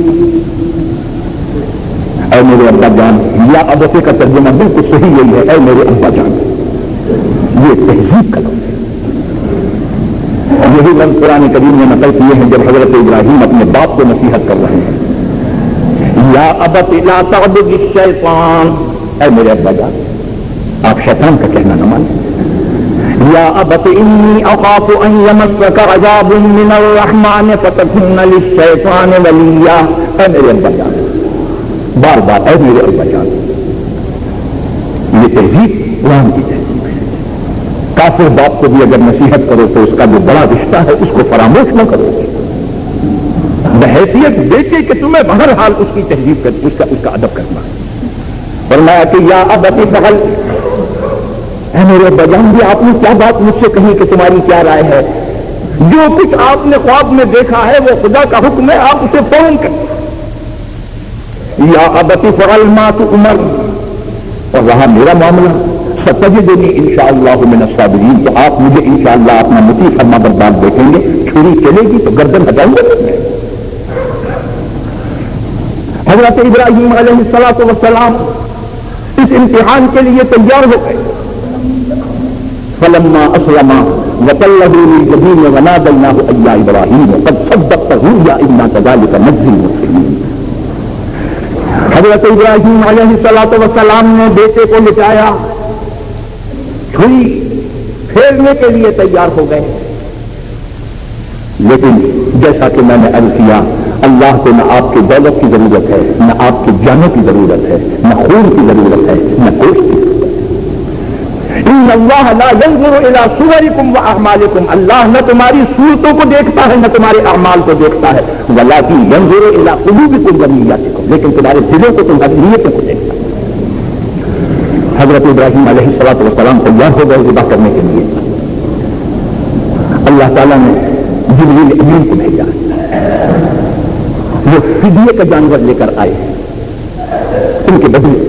اے میرے ابا جان، یا ابت کا ترجمہ بالکل صحیح یہی ہے، اے میرے ابا جان. یہ تہذیب کا لفظ ہے. یہی لفظ قرآن کریم نے نقل کیے ہیں جب حضرت ابراہیم اپنے باپ کو نصیحت کر رہے ہیں. یا ابت لا تعبد الشیطان، اے میرے ابا جان آپ شیطان کا کہنا نہ مانیں. یا ابت انی اخاف ان یمسک عذاب من الرحمن فتکون للشیطان ولیا. اے میرے ابا جان، بار بار اے میرے ابا جان. یہ تہذیب قرآن کی تہذیب ہے. کافر باپ کو بھی اگر نصیحت کرو تو اس کا جو بڑا رشتہ ہے اس کو فراموش نہ کرو. بحیثیت بیٹے کہ تمہیں بہرحال اس کی تہذیب کر اس کا ادب کرنا ہے. فرمایا کہ یا ابت افعل، اے میرے بجان بھی آپ نے کیا بات مجھ سے کہی کہ تمہاری کیا رائے ہے؟ جو کچھ آپ نے خواب میں دیکھا ہے وہ خدا کا حکم ہے، آپ اسے فوراً کریں. یا ابت افعل ما تؤمر، اور رہا میرا معاملہ ستجدنی انشاءاللہ من الصابرین، تو آپ مجھے انشاءاللہ اپنا مطیع فرما بردار دیکھیں گے. چھری چلے گی تو گردن ہٹائیں گے. حضرت ابراہیم علیہ الصلوۃ والسلام اس امتحان کے لیے تیار ہو گئے. فلما اسلما وتلہ للجبین ونادیناہ ان یا ابراہیم قد صدقت الرؤیا انا کذلک نجزی المحسنین. حضرت ابراہیم علیہ الصلوۃ والسلام نے بیٹے کو لٹایا، چھری پھیرنے کے لیے تیار ہو گئے. لیکن جیسا کہ میں نے عرض کیا، اللہ کو نہ آپ کی دولت کی ضرورت ہے، نہ آپ کی جانوں کی ضرورت ہے، نہ خون کی ضرورت ہے، نہ گوشت کی ضرورت ہے. ان اللہ لا ينظر الى صورکم واعمالکم، اللہ نہ تمہاری صورتوں کو دیکھتا ہے نہ تمہارے اعمال کو دیکھتا ہے. ولکن ينظر الى قلوبکم ونیاتکم، لیکن تمہارے دلوں کو تمہاری نیتوں کو دیکھتا ہے. حضرت ابراہیم علیہ السلام تیار ہو گئے ذبح کرنے کے لیے. اللہ تعالیٰ نے جبریل امین کو بھیجا، وہ فدیے کا جانور لے کر آئے ان کے بدلے.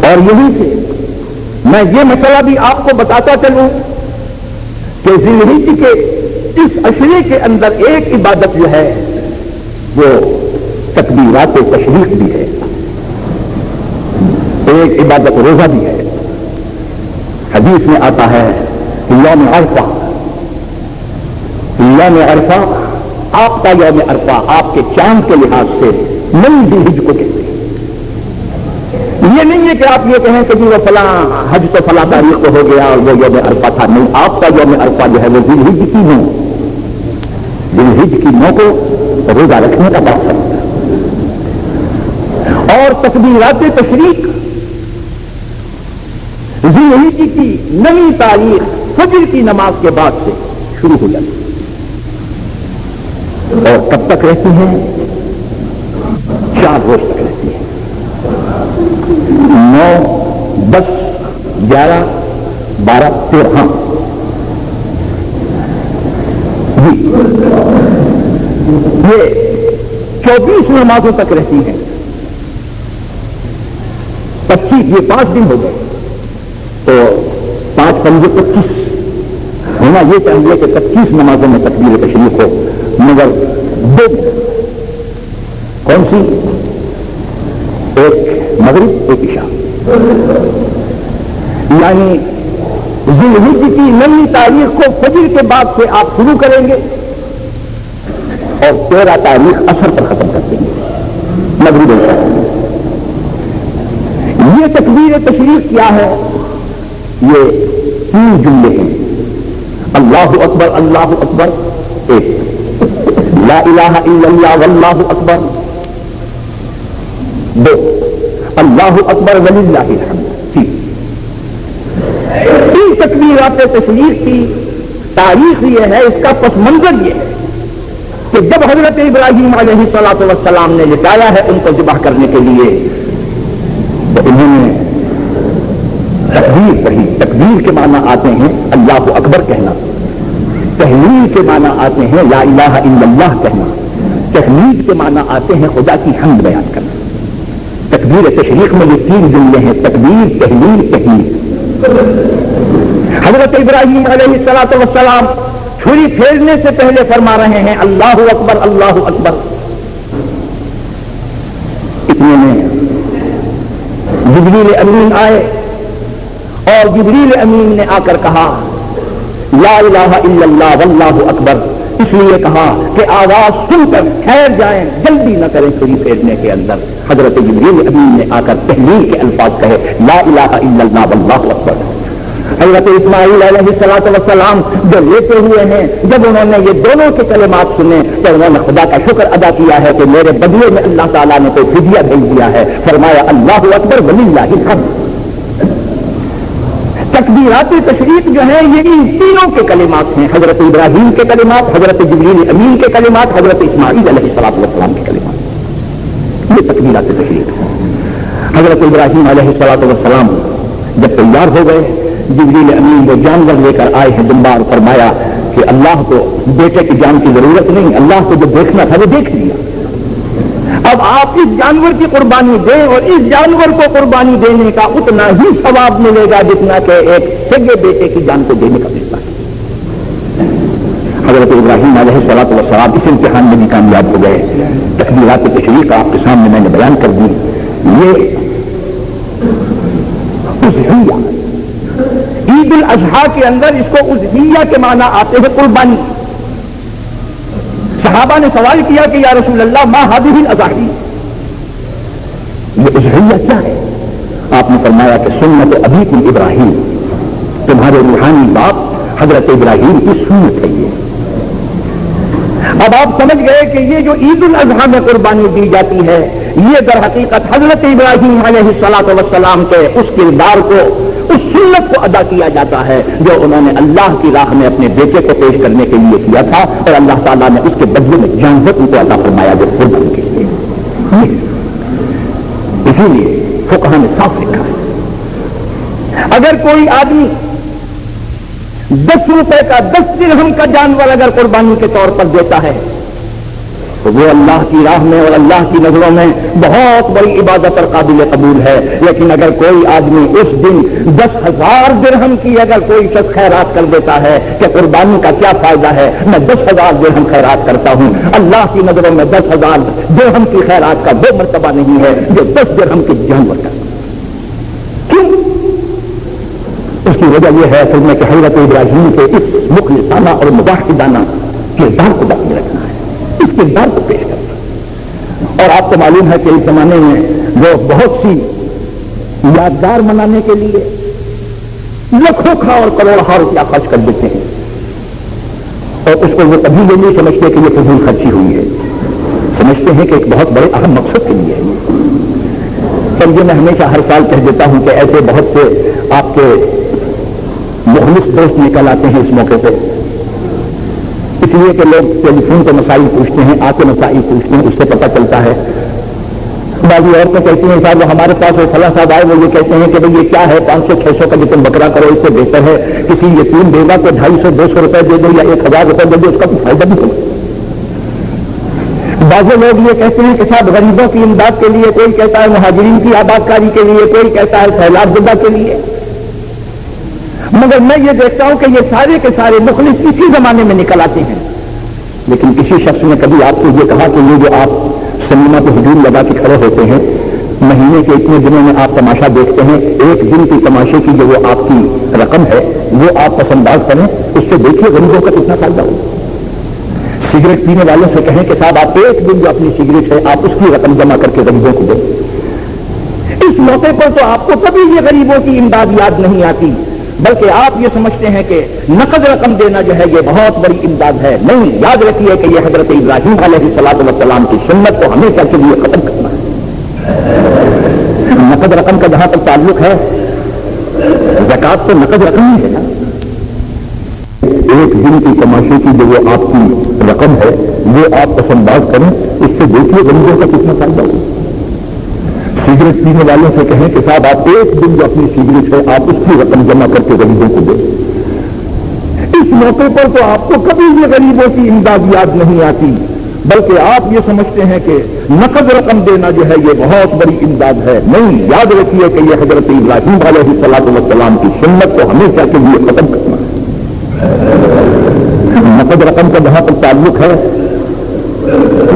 اور یہیں سے میں یہ مسئلہ بھی آپ کو بتاتا چلوں کہ ذوالحجہ کے اس عشرے کے اندر ایک عبادت جو ہے وہ تکبیرات تشریق بھی ہے، ایک عبادت روزہ بھی ہے. حدیث میں آتا ہے یوم عرفہ، یوم عرفہ آپ کا یوم عرفہ آپ کے چاند کے لحاظ سے نئی ذوالحجہ کو کہتے ہیں. یہ نہیں ہے کہ آپ یہ کہیں کہ وہ فلاں حج تو فلاں تاریخ کو ہو گیا اور وہ یوم عرفہ تھا. نہیں، آپ کا یوم عرفہ جو ہے وہ ذوالحجہ کی نو، ذوالحجہ کی نو کو روزہ رکھنے کا بات ہے. اور تکبیرات تشریق ذوالحجہ کی نئی تاریخ فجر کی نماز کے بعد سے شروع ہو جاتی اور کب تک رہتی ہے؟ 4 روز تک رہتی ہے. 9 10 11 12 13 ہاں جی، یہ 24 نمازوں تک رہتی ہیں. 25 یہ 5 دن ہو گئے تو 5 5 25 ہونا یہ چاہیے کہ 25 نمازوں میں تکبیر تشریق ہو، مگر 2 کون سی؟ ایک مغرب ایک عشاء. یعنی ذوالحجہ کی نئی تاریخ کو فجر کے بعد سے آپ شروع کریں گے اور 13 تاریخ عصر پر ختم کر دیں گے مغرب عشاء. یہ تکبیر تشریق کیا ہے؟ یہ 3 جملے ہیں. اللہ اکبر اللہ اکبر ایک، لا الہ الا اللہ واللہ اکبر 2، اللہ اکبر وللہ الحمد 3. تکبیرات تشریق کی تاریخ یہ ہے، اس کا پس منظر یہ ہے کہ جب حضرت ابراہیم علیہ السلام نے لٹایا ہے ان کو ذبح کرنے کے لیے تو انہوں نے تکبیر پڑھی. تکبیر کے معنی آتے ہیں اللہ اکبر کہنا، تحلیل کے معنی آتے ہیں لا الہ الا اللہ کہنا، تحمید کے معنی آتے ہیں خدا کی حمد بیان کرنا. تکبیر تشریق میں یہ 3 جملے ہیں، تکبیر تحلیل تحمید. حضرت ابراہیم علیہ السلام چھری پھیرنے سے پہلے فرما رہے ہیں اللہ اکبر اللہ اکبر. اتنے میں جبریل امین آئے اور جبریل امین نے آ کر کہا لا الہ الا اللہ واللہ اکبر. اس لیے کہا کہ آواز سن کر ٹھہر جائیں، جلدی نہ کریں چھری پھیرنے کے اندر. حضرت جبریل امین نے آ کر تحلیل کے الفاظ کہے لا الہ الا اللہ واللہ اکبر. حضرت اسماعیل علیہ السلام جو لیتے ہوئے ہیں، جب انہوں نے یہ دونوں کے کلمات سنے تو انہوں نے خدا کا شکر ادا کیا ہے کہ میرے بدلے میں اللہ تعالیٰ نے کوئی فدیہ بھیج دیا ہے. فرمایا اللہ اکبر وللہ الحمد. تکبیرات تشریق جو ہیں یہ ان تینوں کے کلمات ہیں، حضرت ابراہیم کے کلمات، حضرت جبریل امین کے کلمات، حضرت اسماعیل علیہ السلام کے کلمات. یہ تکبیرات تشریق. حضرت ابراہیم علیہ السلام جب تیار ہو گئے، جبریل امین وہ جانور لے کر آئے ہیں دنبار. فرمایا کہ اللہ کو بیٹے کی جان کی ضرورت نہیں، اللہ کو جو دیکھنا تھا وہ دیکھ لیا. اب آپ اس جانور کی قربانی دیں اور اس جانور کو قربانی دینے کا اتنا ہی ثواب ملے گا جتنا کہ ایک سگے بیٹے کی جان کو دینے کا ملتا ہے. حضرت ابراہیم علیہ السلام اس امتحان میں بھی کامیاب ہو گئے. تکبیرات تشریق آپ کے سامنے میں نے بیان کر دی. یہ اضحیہ عید الاضحیٰ کے اندر اس کو اضحیہ کے معنی آتے ہیں قربانی. صحابہ نے سوال کیا کہ یا رسول اللہ ما هذه الاضاحی، یہ اضحیہ کیا ہے؟ آپ نے فرمایا کہ سنت ابیکم ابراہیم، تمہارے روحانی باپ حضرت ابراہیم کی سنت ہے. یہ اب آپ سمجھ گئے کہ یہ جو عید الاضحیٰ میں قربانی دی جاتی ہے یہ در حقیقت حضرت ابراہیم علیہ السلام کے اس کردار کو، اس سنت کو ادا کیا جاتا ہے جو انہوں نے اللہ کی راہ میں اپنے بیٹے کو پیش کرنے کے لیے کیا تھا اور اللہ تعالیٰ نے اس کے بدلے میں جانور ان کو عطا فرمایا جو قربانی کے لیے. اسی لیے فقہاء نے صاف لکھا ہے اگر کوئی آدمی 10 روپے کا 10 درہم کا جانور اگر قربانی کے طور پر دیتا ہے تو وہ اللہ کی راہ میں اور اللہ کی نظروں میں بہت بڑی عبادت اور قابل قبول ہے. لیکن اگر کوئی آدمی اس دن 10,000 درہم کی اگر کوئی شخص خیرات کر دیتا ہے کہ قربانی کا کیا فائدہ ہے, میں 10,000 درہم خیرات کرتا ہوں, اللہ کی نظروں میں 10,000 درہم کی خیرات کا وہ مرتبہ نہیں ہے جو 10 درہم کی جانور کا. کیوں؟ اس کی وجہ یہ ہے اصل میں کہ حضرت ابراہیم کے اس مخلصانہ اور مباحثانہ کردار کو باقی رکھنا ہے, اس کردار کو پیش کرنا. اور آپ کو معلوم ہے کہ اس زمانے میں وہ بہت سی یادگار منانے کے لیے لاکھوں اور کروڑوں روپیہ خرچ کر دیتے ہیں, اور اس کو وہ کبھی یہ نہیں سمجھتے کہ یہ فضول خرچی ہوئی ہے, سمجھتے ہیں کہ ایک بہت بڑے اہم مقصد کے لیے ہے. یہ میں ہمیشہ ہر سال کہہ دیتا ہوں کہ ایسے بہت سے آپ کے مخلص دوست نکل آتے ہیں اس موقع پہ, اس لیے کہ لوگ ٹیلی فون پہ مسائل پوچھتے ہیں, آ کے مسائل پوچھتے ہیں, اس سے پتہ چلتا ہے. بعض عورتیں کہتی ہیں صاحب وہ ہمارے پاس وہ فلاں صاحب آئے, وہ یہ کہتے ہیں کہ بھائی یہ کیا ہے 500-600 کا جو تم بکرا کرو اس سے بہتر ہے کسی یتیم بیوہ کو 250-200 روپئے دے دو یا 1,000 روپئے دے دو, اس کا کوئی فائدہ نہیں ہوگا. بعض لوگ یہ کہتے ہیں کہ صاحب غریبوں کی امداد کے لیے, کوئی کہتا ہے مہاجرین کی آباد کاری کے لیے, کوئی کہتا ہے سیلاب زدہ کے لیے. مگر میں یہ دیکھتا ہوں کہ یہ سارے کے سارے مخلص اسی زمانے میں نکل آتے ہیں. لیکن کسی شخص نے کبھی آپ کو یہ کہا کہ یہ جو آپ سنیما پہ ہجوم لگا کے کھڑے ہوتے ہیں, مہینے کے اتنے دنوں میں آپ تماشا دیکھتے ہیں, ایک دن کی تماشے کی جو وہ آپ کی رقم ہے وہ آپ پس انداز کریں, اس سے دیکھیے غریبوں کا کتنا فائدہ ہو. سگریٹ پینے والوں سے کہیں کہ صاحب آپ ایک دن جو اپنی سگریٹ ہے آپ اس کی رقم جمع کر کے غریبوں کو دیں. اس موقع پر تو آپ کو کبھی یہ غریبوں کی امداد یاد نہیں آتی, بلکہ آپ یہ سمجھتے ہیں کہ نقد رقم دینا جو ہے یہ بہت بڑی امداد ہے. نہیں, یاد رکھیے کہ یہ حضرت ابراہیم علیہ السلام کی سنت کو ہمیشہ کے لیے ختم کرنا ہے. نقد رقم کا جہاں تک تعلق ہے, زکات تو نقد رقم ہی ہے نا. ایک دن کی تماشے کی جو وہ آپ کی رقم ہے وہ آپ پس انداز کریں, اس سے دیکھیے غریبوں کا کتنا فائدہ ہو. سگریٹ پینے والوں سے کہیں کہ صاحب آپ ایک دن جو اپنی سگریٹ ہے آپ اس کی رقم جمع کر کے غریبوں کو دیں. اس موقع پر تو آپ کو کبھی یہ غریبوں کی امداد یاد نہیں آتی, بلکہ آپ یہ سمجھتے ہیں کہ نقد رقم دینا جو ہے یہ بہت بڑی امداد ہے. نہیں, یاد رکھیے کہ یہ حضرت ابراہیم علیہ السلام کی سنت کو ہمیشہ کے لیے ختم کرنا ہے. نقد رقم کا جہاں تک تعلق ہے,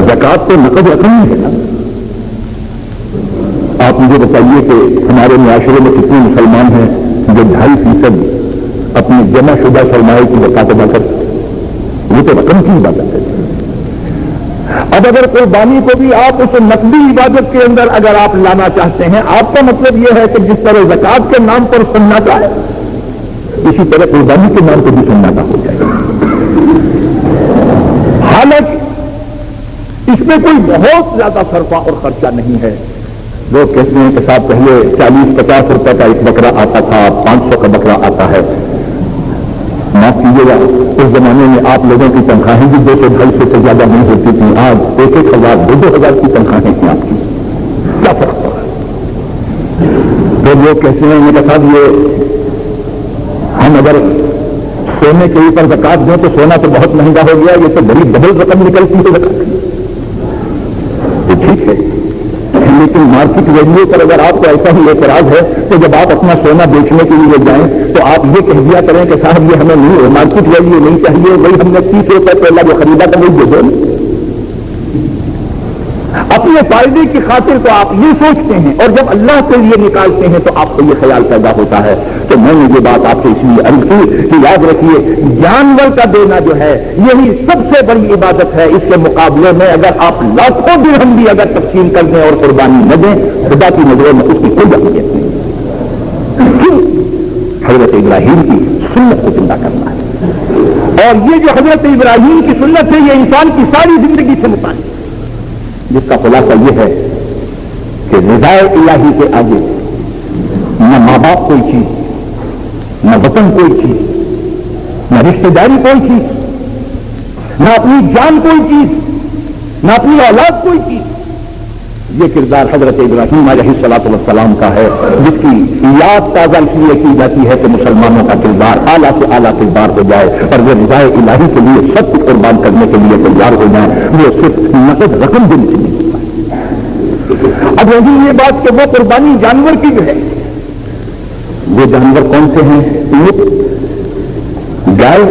زکات تو نقد رقم ہی ہے نا. آپ مجھے بتائیے کہ ہمارے معاشرے میں کتنے مسلمان ہیں جو 2.5% اپنی جمع شدہ سرمایہ کی زکات ادا کرتے ہیں. وہ تو رقم کی عبادت ہے. اب اگر قربانی کو بھی آپ اس نقدی عبادت کے اندر اگر آپ لانا چاہتے ہیں, آپ کا مطلب یہ ہے کہ جس طرح زکات کے نام پر سناٹا ہے اسی طرح قربانی کے نام پر بھی سناٹا ہو جائے گا. حالانکہ اس میں کوئی بہت زیادہ صرفہ اور خرچہ نہیں ہے. لوگ کہتے ہیں کہ صاحب پہلے 40-50 روپے کا ایک بکرا آتا تھا, 500 کا بکرا آتا ہے. معاف کیجیے گا, اس زمانے میں آپ لوگوں کی تنخواہیں بھی 200-250 سے زیادہ نہیں ہوتی تھیں. آج 1,000 2,000 کی تنخواہیں ہیں آپ کی. کیا فرق پڑا؟ تو لوگ کہتے ہیں کہ صاحب یہ ہم اگر سونے کے اوپر زکات دیں تو سونا تو بہت مہنگا ہو گیا, یہ تو بڑی ڈبل رقم نکلتی ہے زکات کی. تو ٹھیک ہے, لیکن مارکیٹ ویلیو پر اگر آپ کو ایسا ہی اعتراض ہے تو جب آپ اپنا سونا بیچنے کے لیے جائیں تو آپ یہ کہہ دیا کریں کہ صاحب یہ ہمیں نہیں, مارکیٹ ویلیو نہیں چاہیے, وہی ہم نے 30 روپئے پہلا جو خریدا تھا وہی دے دو. اپنے فائدے کی خاطر تو آپ یہ سوچتے ہیں, اور جب اللہ کے لیے نکالتے ہیں تو آپ کو یہ خیال پیدا ہوتا ہے. تو میں نے یہ بات آپ سے اس لیے عرض کی کہ یاد رکھیے جانور کا دینا جو ہے یہی سب سے بڑی عبادت ہے. اس کے مقابلے میں اگر آپ لاکھوں درہم بھی اگر تقسیم کر دیں اور قربانی نہ دیں, خدا کی نظروں میں اس کی کوئی اہمیت نہیں. حضرت ابراہیم کی سنت کو زندہ کرنا ہے, اور یہ جو حضرت ابراہیم کی سنت ہے یہ انسان کی ساری زندگی سے متعلق, جس کا خلاصہ یہ ہے کہ رضا الہی کے آگے نہ ماں باپ کوئی چیز, نہ وطن کوئی چیز, نہ رشتے داری کوئی چیز, نہ اپنی جان کوئی چیز, نہ اپنی اولاد کوئی چیز, یہ کردار حضرت ابراہیم علیہ السلام کا ہے، جس کی یاد تازہ اس لیے کی جاتی ہے کہ مسلمانوں کا کردار اعلیٰ سے اعلیٰ کردار ہو جائے اور وہ رضائے الہی کے لیے سب کچھ قربان کرنے کے لیے تیار ہو جائیں، وہ صرف نقد رقم دینے سے نہیں ہوتا۔ اب رہی یہ بات کہ وہ قربانی جانور کی جو ہے، وہ جانور کون سے ہیں؟ اونٹ، گائے،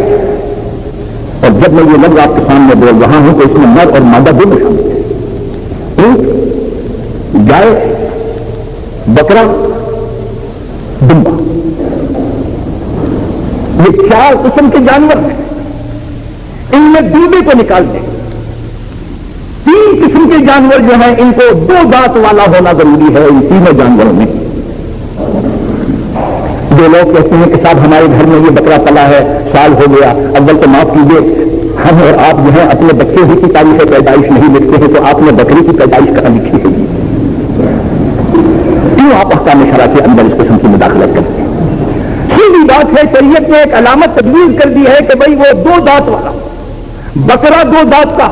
اور جب میں یہ لفظ آپ کے سامنے بول رہا ہوں تو اس میں نر اور مادہ دونوں شامل ہیں۔ اونٹ، گائے، بکرا، دمبا، یہ 4 قسم کے جانور ہیں۔ ان میں دودے کو نکال دیں، 3 قسم کے جانور جو ہیں ان کو 2 دانت والا ہونا ضروری ہے۔ ان تینوں جانوروں میں جو لوگ کہتے ہیں کہ صاحب ہمارے گھر میں یہ بکرا پلا ہے، سال ہو گیا، اول تو معاف کیجیے، ہم اور آپ جو ہیں اپنے بچے ہی کی تاریخ پیدائش نہیں لکھتے ہیں، تو آپ نے بکری کی پیدائش کہاں لکھی ہوگی؟ کیوں آپ احکام شرع کے اندر اس قسم کی مداخلت کرتے ہیں؟ سیدھی بات ہے، شریعت نے ایک علامت تجویز کر دی ہے کہ بھائی وہ 2 دانت والا، بکرا 2 دانت کا،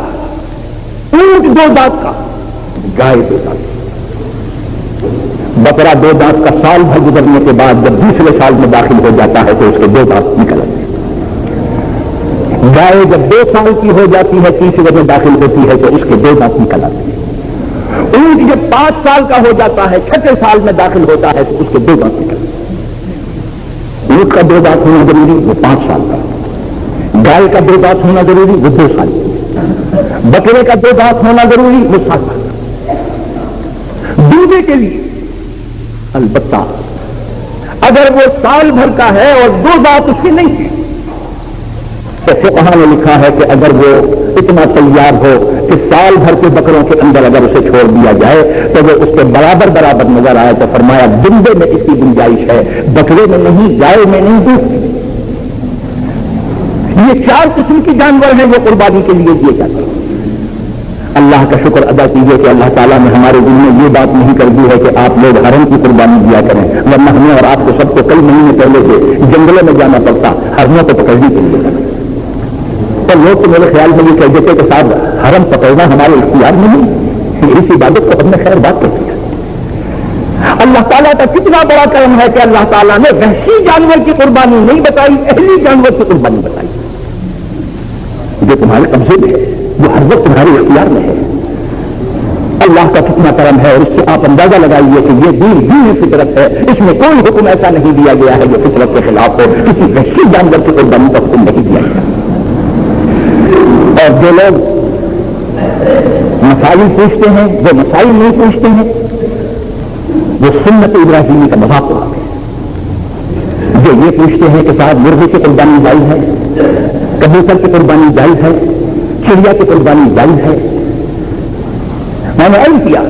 اونٹ 2 دانت کا، گائے 2 دانت کا۔ بکرا 2 دانت کا سال بھر گزرنے کے بعد جب دوسرے سال میں داخل ہو جاتا ہے تو اس کے 2 دانت نکل آتے ہیں۔ گائے جب 2 سال کی ہو جاتی ہے، تیسرے میں داخل ہوتی ہے تو اس کے 2 دانت نکل آتے ہیں۔ اونٹ جب 5 سال کا ہو جاتا ہے، 6 سال میں داخل ہوتا ہے تو اس کے 2 دانت نکل آتے ہیں۔ اونٹ کا 2 دانت ہونا ضروری، وہ 5 سال کا۔ گائے کا 2 دانت ہونا ضروری، وہ 2 سال کا۔ بکرے کا 2 دانت ہونا ضروری، وہ 7 سال کا۔ دودھے کے لیے البتہ اگر وہ سال بھر کا ہے اور 2 دانت اس کے نہیں ہے تو فقہاء نے لکھا ہے کہ اگر وہ اتنا تیار ہو کہ سال بھر کے بکروں کے اندر اگر اسے چھوڑ دیا جائے تو وہ اس کے برابر برابر نظر آئے تو فرمایا دندے میں اس کی گنجائش ہے، بکرے میں نہیں، گائے میں نہیں، دودھ میں۔ یہ 4 قسم کے جانور ہیں وہ قربانی کے لیے دیے جاتے ہیں۔ اللہ کا شکر ادا کیجیے کہ اللہ تعالیٰ نے ہمارے دل میں یہ بات نہیں کر دی ہے کہ آپ لوگ حرم کی قربانی دیا کریں، ورنہ ہمیں اور آپ کو سب کو کئی مہینے پہلے سے جنگلوں میں جانا پڑتا حرموں کو پکڑنے کے لیے۔ تو لوگ تو میرے خیال میں یہ کہہ دیتے کہ صاحب حرم پکڑنا ہمارے اختیار میں نہیں، اس عبادت کو ہم نے خیر بات کہتی ہے۔ اللہ تعالیٰ کا کتنا بڑا کرم ہے کہ اللہ تعالیٰ نے وحشی جانور کی قربانی نہیں بتائی، اہلی جانور کی قربانی بتائی جو تمہارے قبضے میں ہے، جو ہر وقت تمہارے اختیار میں ہے۔ اللہ کا کتنا کرم ہے، اور اس سے آپ اندازہ لگائیے کہ یہ دین فطرت ہے، اس میں کوئی حکم ایسا نہیں دیا گیا ہے جو فطرت کے خلاف ہو، کسی وحشی جانور کی قربانی کا حکم نہیں دیا گیا۔ اور جو لوگ مسائل پوچھتے ہیں وہ مسائل نہیں پوچھتے ہیں، وہ سنت ابراہیمی کا مذاق اڑاتے ہیں۔ جو یہ پوچھتے ہیں کہ صاحب مرغی کی قربانی جائز ہے، کبوتر کی قربانی جائز ہے، چڑیا کی قربانی جائز ہے، میں نے عرض کیا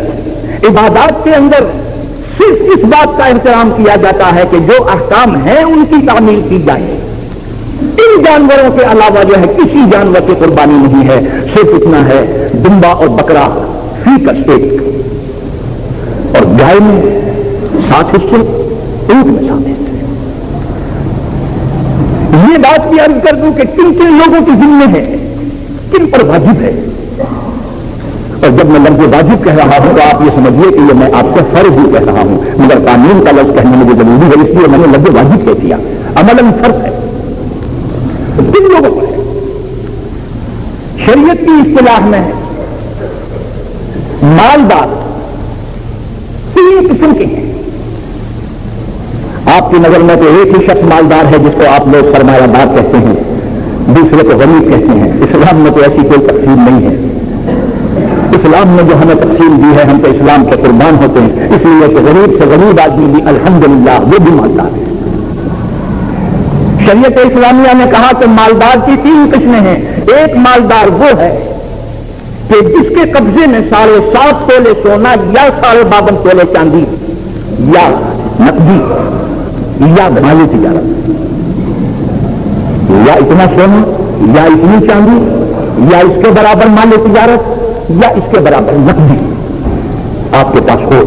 عبادات کے اندر صرف اس بات کا احترام کیا جاتا ہے کہ جو احکام ہیں ان کی تعمیل کی جائے۔ ان جانوروں کے علاوہ جو ہے کسی جانور کی قربانی نہیں ہے، صرف اتنا ہے دمبا اور بکرا فی کا 1، اور گائے میں 7 حصے، اونٹ میں 7 حصے۔ یہ بات بھی عرض کر دوں کہ کن کن لوگوں کے ذمہ ہے، کن پر واجب ہے، اور جب میں لفظ واجب کہہ رہا ہوں تو آپ یہ سمجھیے کہ یہ میں آپ سے فرض ہی کہہ رہا ہوں، مگر قانون کا لفظ کہنے مجھے ضروری ہے، اس لیے میں نے لفظ واجب کہہ دیا۔ عملاً فرض ہے، کن لوگوں پر ہے؟ شریعت کی اصطلاح میں مالدار 3 قسم کے ہیں۔ آپ کی نظر میں تو ایک ہی شخص مالدار ہے جس کو آپ لوگ سرمایہ دار کہتے ہیں، دوسرے کو غریب کہتے ہیں۔ اسلام میں تو ایسی کوئی تقسیم نہیں ہے۔ اسلام نے جو ہمیں تقسیم دی ہے، ہم تو اسلام کے قربان ہوتے ہیں، اس لیے کہ غریب سے غریب آدمی بھی الحمدللہ وہ بھی مالدار ہے۔ شریعت اسلامیہ نے کہا کہ مالدار کی 3 قسمیں ہیں۔ ایک مالدار وہ ہے کہ جس کے قبضے میں 7.5 تولے سونا یا 52.5 تولے چاندی یا نقدی یا مالی تجارت، یا اتنا سونا یا اتنی چاندی یا اس کے برابر مالی تجارت یا اس کے برابر نقدی آپ کے پاس ہو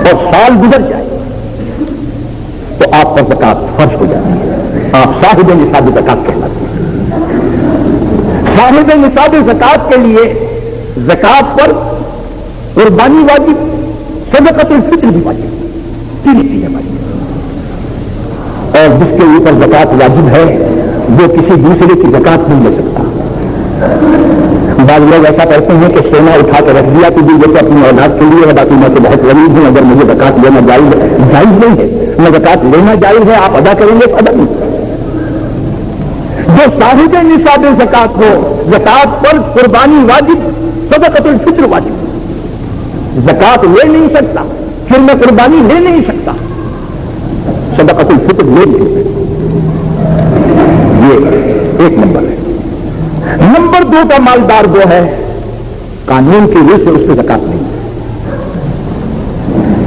اور سال گزر جائے تو آپ پر زکات فرض ہو جاتی ہے، آپ صاحب نصاب زکات کہلاتے ہیں۔ صاحب نصاب زکات کے لیے زکات پر قربانی واجب، صدقۃ الفطر بھی واجب، تین چیزیں واجب۔ اور جس کے اوپر زکات واجب ہے وہ کسی دوسرے کی زکات نہیں لے سکتا۔ بعض لوگ ایسا کرتے ہیں کہ سونا اٹھا کے رکھ دیا کہ یہ تو اپنی اولاد کے لیے ہے، باقی میں تو بہت غریب ہوں، اگر مجھے زکات لینا جائز نہیں ہے، میں زکات لینا جائز ہے، آپ ادا کریں گے تو ادا نہیں۔ جو صاحب نصاب زکات ہو، زکات پر قربانی واجب، صدقۃ الفطر واجب، زکات لے نہیں سکتا پھر میں قربانی لے نہیں سکتا، صدقۃ الفطر لے نہیں سکتا۔ یہ ایک نمبر ہے۔ نمبر دو کا مالدار وہ ہے قانون کی روح سے اس سے زکات نہیں ہے،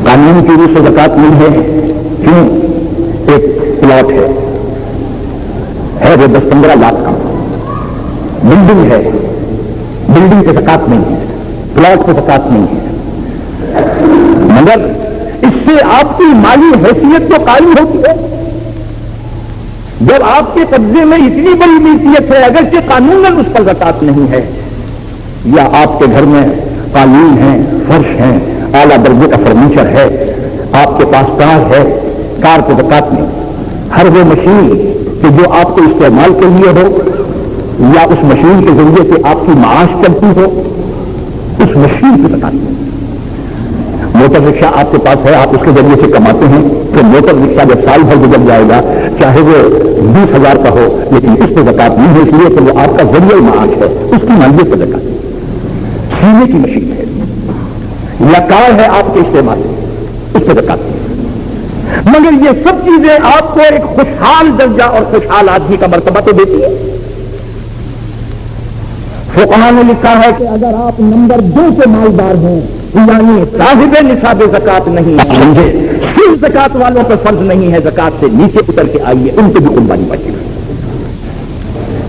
قانون کی روح سے زکات نہیں ہے۔ کیوں؟ ایک پلاٹ ہے وہ 10-15 لاکھ کا، بلڈنگ ہے، بلڈنگ کی زکات نہیں ہے، پلاٹ کی زکات نہیں ہے، مگر اس سے آپ کی مالی حیثیت تو قائم ہوتی ہے۔ جب آپ کے قبضے میں اتنی بڑی ملکیت ہے، اگرچہ قانوناً اس پر زکات نہیں ہے، یا آپ کے گھر میں قالین ہیں، فرش ہیں، اعلیٰ درجے کا فرنیچر ہے، آپ کے پاس کار ہے، کار کو زکات نہیں، ہر وہ مشین کہ جو آپ کو استعمال کے لیے ہو یا اس مشین کے ذریعے سے آپ کی معاش چلتی ہو، اس مشین کی زکات نہیں۔ موٹر رکشہ آپ کے پاس ہے، آپ اس کے ذریعے سے کماتے ہیں، تو موٹر رکشہ جب سال بھر گزر جائے گا چاہے وہ 20,000 کا ہو، لیکن اس پہ زکات نہیں ہے، اس لیے کہ وہ آپ کا ذریعہ معاش ہے، اس کی مالیت پہ زکات ہے۔ سینے کی مشین ہے یا کار ہے آپ کے استعمال میں، اس پہ زکات نہیں۔ مگر یہ سب چیزیں آپ کو ایک خوشحال درجہ اور خوشحال آدمی کا مرتبہ تو دیتی ہے۔ فقہاء نے لکھا ہے کہ اگر آپ نمبر 2 کے مالدار ہیں، یعنی صاحب نصاب زکات نہیں سمجھے، صرف زکات والوں پر فرض نہیں ہے، زکات سے نیچے اتر کے آئیے، ان کو بھی قربانی واجب ہے۔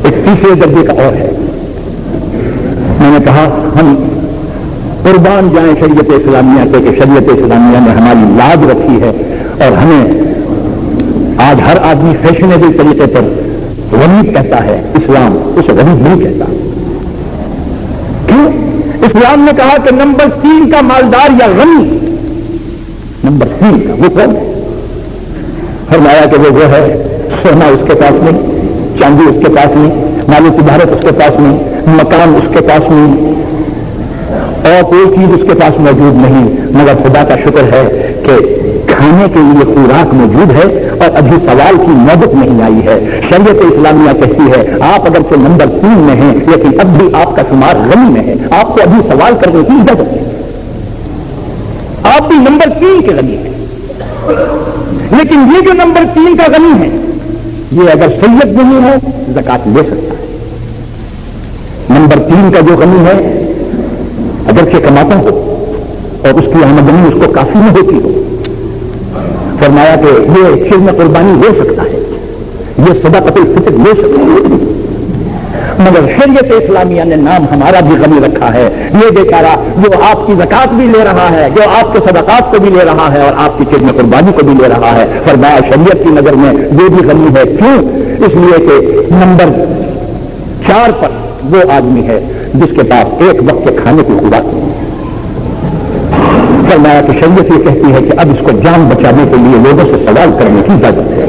ایک تیسرے درجے کا اور ہے، میں نے کہا ہم قربان جائیں شریعت اسلامیہ کے، کہ شریعت اسلامیہ نے ہماری لاج رکھی ہے، اور ہمیں آج ہر آدمی فیشنیبل طریقے پر غریب کہتا ہے، اسلام اسے غریب نہیں کہتا۔ کیوں؟ اسلام نے کہا کہ نمبر 3 کا مالدار یا غنی، نمبر 3 کا وہ کون ہے؟ فرمایا کہ وہ ہے سونا اس کے پاس نہیں، چاندی اس کے پاس نہیں، مالی تجارت اس کے پاس نہیں، مکان اس کے پاس نہیں، اور کوئی چیز اس کے پاس موجود نہیں، مگر خدا کا شکر ہے کہ کھانے کے لیے خوراک موجود ہے، اور ابھی سوال کی نوبت نہیں آئی ہے۔ شریعت اسلامیہ کہتی ہے آپ اگرچہ نمبر 3 میں ہیں، لیکن اب بھی آپ کا شمار غنی میں ہے، آپ کو ابھی سوال کرنے کی اجازت ہے، آپ بھی نمبر 3 کے غنی ہیں۔ لیکن یہ جو نمبر 3 کا غنی ہے، یہ اگر سید نہیں ہے زکات لے سکتا ہے۔ نمبر 3 کا جو غنی ہے اگرچہ کماتا ہو اور اس کی آمدنی اس کو کافی نہ ہوتی ہو، فرمایا کہ یہ شر میں قربانی لے سکتا ہے، یہ صدقۃ الفطر لے سکتا ہے، مگر شریعت اسلامیہ نے نام ہمارا بھی غنی رکھا ہے، یہ بیچارہ جو آپ کی زکات بھی لے رہا ہے، جو آپ کے صدقات کو بھی لے رہا ہے، اور آپ کی شر میں قربانی کو بھی لے رہا ہے، فرمایا شریعت کی نظر میں یہ بھی غنی ہے۔ کیوں؟ اس لیے کہ نمبر 4 پر وہ آدمی ہے جس کے پاس ایک وقت کے کھانے کی خوراک نہیں ہے۔ فرمایا کہ شریعت یہ کہتی ہے کہ اب اس کو جان بچانے کے لیے لوگوں سے سوال کرنے کی اجازت ہے،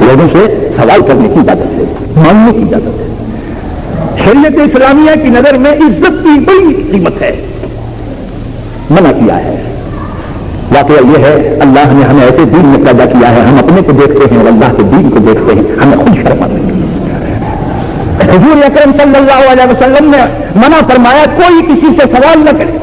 لوگوں سے سوال کرنے کی اجازت ہے، مانگنے کی اجازت ہے۔ شریعت اسلامیہ کی نظر میں عزت کی بڑی قیمت ہے، منع کیا ہے۔ واقعہ یہ ہے اللہ نے ہمیں ایسے دین میں پیدا کیا ہے، ہم اپنے کو دیکھتے ہیں اور اللہ کے دین کو دیکھتے ہیں، ہمیں خود شرم آتی ہے۔ حضور اکرم صلی اللہ علیہ وسلم نے منع فرمایا کوئی کسی سے سوال نہ کرے،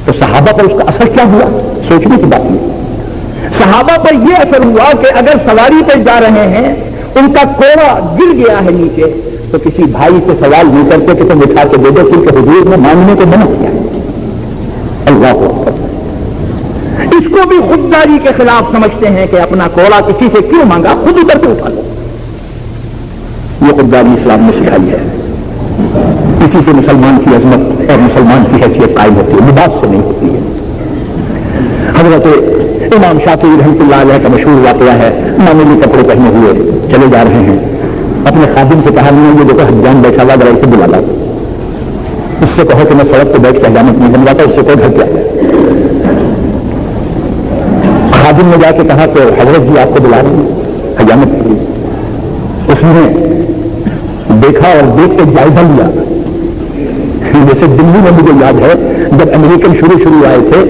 تو صحابہ پر اس کا اثر کیا ہوا؟ سوچنے کی بات نہیں۔ صحابہ پر یہ اثر ہوا کہ اگر سواری پہ جا رہے ہیں، ان کا کوڑا گر گیا ہے نیچے، تو کسی بھائی سے سوال نہیں کرتے کہ تم اٹھا کے دے دو، کیونکہ حضور نے مانگنے کو منع کیا ہے۔ اللہ اکبر۔ اس کو بھی خودداری کے خلاف سمجھتے ہیں کہ اپنا کوڑا کسی سے کیوں مانگا، خود ادھر سے اٹھا لو۔ یہ خودداری اسلام نے سکھائی ہے۔ کسی سے مسلمان کی عظمت اور مسلمان کی حیثیت قائم ہوتی ہے، لباس سے نہیں ہوتی ہے۔ حضرت امام شافعی رحمۃ اللہ علیہ کا مشہور واقعہ ہے، معمولی کپڑے پہنے ہوئے چلے جا رہے ہیں، اپنے خادم سے کہا نہیں یہ دیکھو حجام بیٹھا ہوا ذرا اسے بلا لاؤ، اس سے اسے کہو کہ میں سڑک پہ بیٹھ کے حجامت نہیں بنواتا، اس سے کوئی گھر پہ آ جائے۔ خادم نے جا کے کہا کہ حضرت جی آپ کو بلا رہے ہیں حجامت کے لیے۔ اس نے دیکھا اور دیکھ کے جائزہ لیا۔ جیسے دلی میں مجھے یاد ہے جب امریکن شروع آئے تھے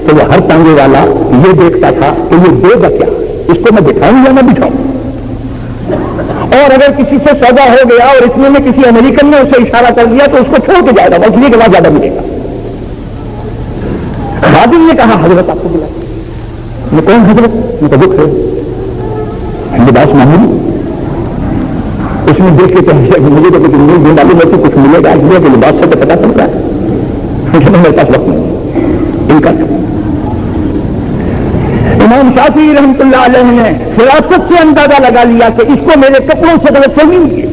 تو وہ ہر ٹانگے والا یہ دیکھتا تھا کہ یہ دے گا کیا، اس کو میں دکھاؤں یا نہ بٹھاؤں، اور اگر کسی سے سودا ہو گیا اور اتنے میں کسی امریکن نے اسے اشارہ کر دیا تو اس کو چھوڑ کے جائے گا، اس لیے کہ وہاں زیادہ ملے گا۔ خادم نے کہا حضرت آپ کو بلا۔ میں کون حضرت؟ میں تو دکھ ہے لباس معمولی۔ اس نے دیکھ کے مجھے تو کچھ نہیں معلوم ہوتی، کچھ ملے گا، اس لیے کہ لباس سے تو پتا چلتا ہے، میرے پاس وقت نہیں ان کا۔ امام شافعی رحمۃ اللہ علیہ نے فراست سے اندازہ لگا لیا کہ اس کو میرے کپڑوں سے غلط فہمی ہوئی ہے،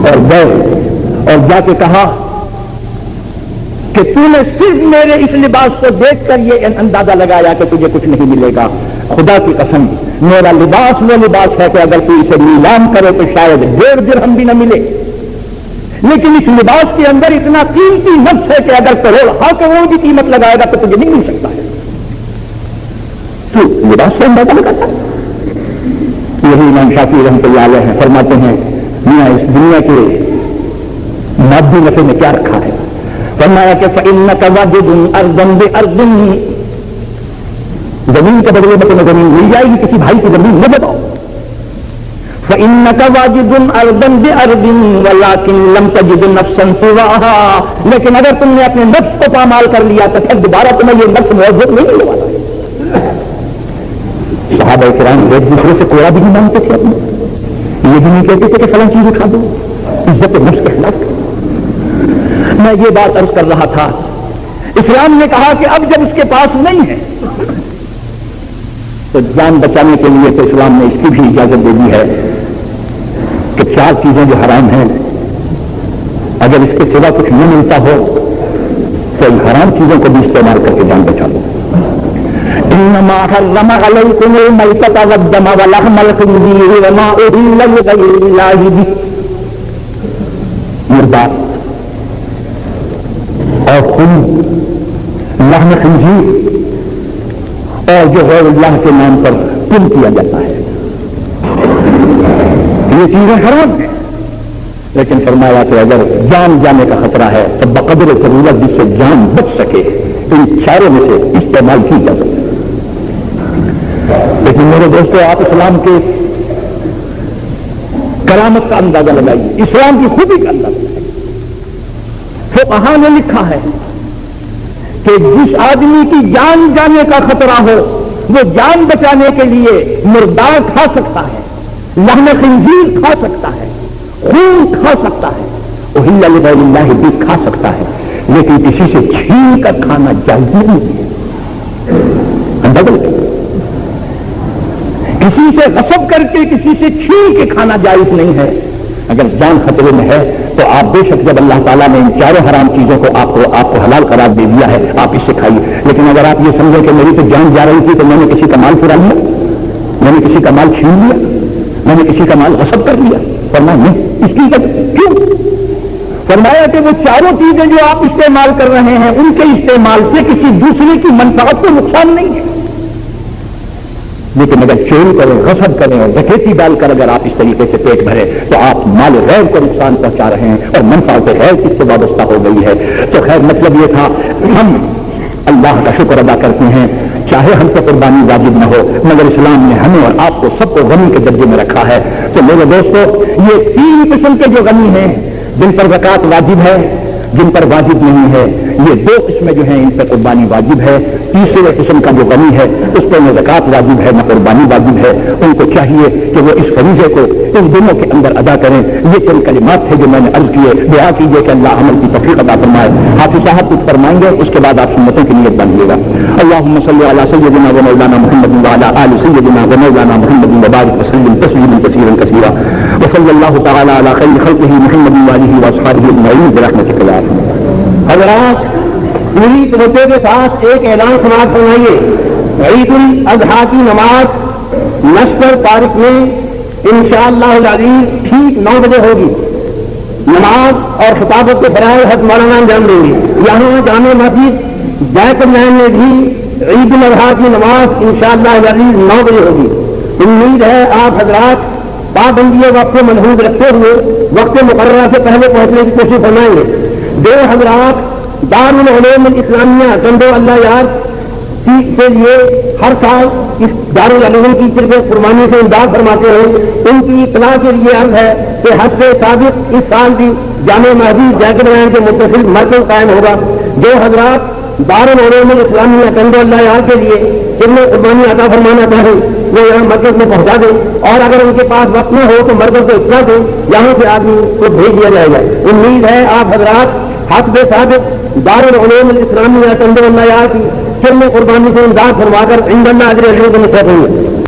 اور گئے اور جا کے کہا کہ تو نے صرف میرے اس لباس کو دیکھ کر یہ اندازہ لگایا کہ تجھے کچھ نہیں ملے گا، خدا کی قسم میرا لباس وہ لباس ہے کہ اگر تو اسے نیلام کرے تو شاید 1.5 درہم بھی نہ ملے، لیکن اس لباس کے اندر اتنا قیمتی نفس ہے کہ اگر کروڑ کی قیمت لگائے گا تو تجھے نہیں مل سکتا ہے۔ تو لباس سے اندازہ لگاتا ہے۔ یہی امام شافعی رحمۃ اللہ علیہ فرماتے ہیں میاں اس دنیا کے مادی نفع میں کیا رکھا ہے؟ فرمایا کہ فَإِنَّكَ وَاجِدٌ أَرْضًا بِأَرْضٍ، زمین کے بدلے میں تمہیں زمین مل جائے گی، کسی بھائی کی زمین نہ بتاؤ۔ فَإِنَّكَ وَاجِدٌ أَرْضًا بِأَرْضٍ وَلَكِنْ لَمْ تَجِدْ نَفْسًا سِوَاهَا، لیکن اگر تم نے اپنے نفس کو پامال کر لیا تو پھر دوبارہ تمہیں یہ نفس موجود نہیں ملنے والا۔ صحابہ کرام ایک دوسرے سے کوڑا بھی نہیں مانگتے تھے، اپنے یہ بھی نہیں کہتے تھے کہ فلاں چیز اٹھا دو، عزت نفس کے خلاف۔ میں یہ بات عرض کر رہا تھا، اسلام نے کہا کہ اب جب اس کے پاس نہیں ہے تو جان بچانے کے لیے تو اسلام نے اس کی بھی اجازت دے دی ہے کہ 4 چیزیں جو حرام ہیں اگر اس کے سوا کچھ نہیں ملتا ہو تو ان حرام چیزوں کو بھی استعمال کر کے جان بچا لو۔ انما حرم علیکم المیتۃ والدم ولحم الخنزیر وما اہل لغیر اللہ بہ، مردہ اور خون، لحم خنزیر اور جو غیر اللہ کے نام پر کل کیا جاتا ہے، یہ چیزیں حرام ہیں، لیکن فرمایا کہ اگر جان جانے کا خطرہ ہے تو بقدر ضرورت جس سے جان بچ سکے ان چاروں میں سے استعمال کی جا سکے۔ لیکن میرے دوستو آپ اسلام کے کرامت کا اندازہ لگائیے، اسلام کی خوبی کا اندازہ لگائیے۔ فقہا نے لکھا ہے کہ جس آدمی کی جان جانے کا خطرہ ہو وہ جان بچانے کے لیے مردار کھا سکتا ہے، لحم خنزیر کھا سکتا ہے، خون کھا سکتا ہے، اہل لغیر اللہ بھی کھا سکتا ہے، لیکن کسی سے چھین کر کھانا جائز نہیں ہے۔ کسی سے غصب کر کے کسی سے چھین کے کھانا جائز نہیں ہے۔ اگر جان خطرے میں ہے تو آپ بے شک جب اللہ تعالیٰ نے ان 4 حرام چیزوں کو آپ کو حلال قرار دے دیا ہے آپ اس سے کھائیے، لیکن اگر آپ یہ سمجھیں کہ میری تو جان جا رہی تھی تو میں نے کسی کا مال چرا لیا، میں نے کسی کا مال چھین لیا، میں نے کسی کا مال غصب کر لیا، فرمایا نہیں، اس کی کیوں؟ فرمایا کہ وہ 4 چیزیں جو آپ استعمال کر رہے ہیں ان کے استعمال سے کسی دوسرے کی منفعت کو نقصان نہیں ہے، لیکن اگر چوری کریں، غصب کریں اور ڈکیتی ڈال کر اگر آپ اس طریقے سے پیٹ بھریں تو آپ مال غیر کو نقصان پہنچا رہے ہیں اور منفعت غیر کس سے وابستہ ہو گئی ہے۔ تو خیر مطلب یہ تھا ہم اللہ کا شکر ادا کرتے ہیں، چاہے ہم سے قربانی واجب نہ ہو مگر اسلام نے ہمیں اور آپ کو سب کو غنی کے درجے میں رکھا ہے۔ تو میرے دوستو یہ 3 قسم کے جو غنی ہیں جن پر زکوٰۃ واجب ہے، جن پر واجب نہیں ہے، یہ 2 قسمیں جو ہیں ان پر قربانی واجب ہے۔ تیسرے قسم کا جو غنی ہے اس پر نہ زکوٰۃ واجب ہے نہ قربانی واجب ہے۔ ان کو چاہیے کہ وہ اس فریضے کو ان دنوں کے اندر ادا کریں۔ یہ چند کلمات تھے جو میں نے عرض کیے، دعا کیجیے کہ اللہ عمل کی توفیق عطا فرمائے۔ حافظ صاحب کچھ فرمائیں گے، اس کے بعد آپ سنتوں کی نیت باندھیے گا۔ اللہم صلی علی سیدنا و مولانا محمد وعلی آل سیدنا و مولانا محمد وبارک وسلم تسلیما کثیرا کثیرا وصلی اللہ تعالی علی خیر خلقہ محمد وآلہ واصحابہ اجمعین برحمتک یا ارحم الراحمین۔ حضرات پوری توجہ کے ساتھ ایک اعلان سماعت فرمائیے۔ عید الاضحیٰ کی نماز نشر پارک میں انشاءاللہ العزیز ٹھیک 9 بجے ہوگی۔ نماز اور خطابت کے فرائض حضرت مولانا انجام دیں گے. یہاں جامع مسجد بیت اللہ میں بھی عید الاضحیٰ کی نماز انشاءاللہ العزیز 9 بجے ہوگی. امید ہے آپ حضرات پابندی وقت ملحوظ رکھتے ہوئے وقت مقررہ سے پہلے پہنچنے کی کوشش فرمائیں گے. دو حضرات دارالعلوم الاسلامیہ کنڈو اللہ یار کے لیے ہر سال اس دارالعلوم کی صرف قربانی سے امداد فرماتے ہیں. ان کی اطلاع کے لیے عرض ہے کہ حد سے ثابت اس سال بھی جامع مسجد جاکر نائن کے متصل مرکز قائم ہوگا. جو حضرات دارالعلوم الاسلامیہ کنڈو اللہ یار کے لیے جن میں قربانی عطا فرمانا چاہیں وہ یہاں مرکز میں پہنچا دیں, اور اگر ان کے پاس وقت نہ ہو تو مرکز کو اطلاع دیں, یہاں سے آدمی کو بھیج دیا جائے گا. امید ہے آپ حضرات حد ثابت دارالعلوم الاسلامیہ کنڈو اللہ یار کی سر میں قربانی سے امداد فرما کر عند اللہ اجر عظیم کو نصیب ہوں گے.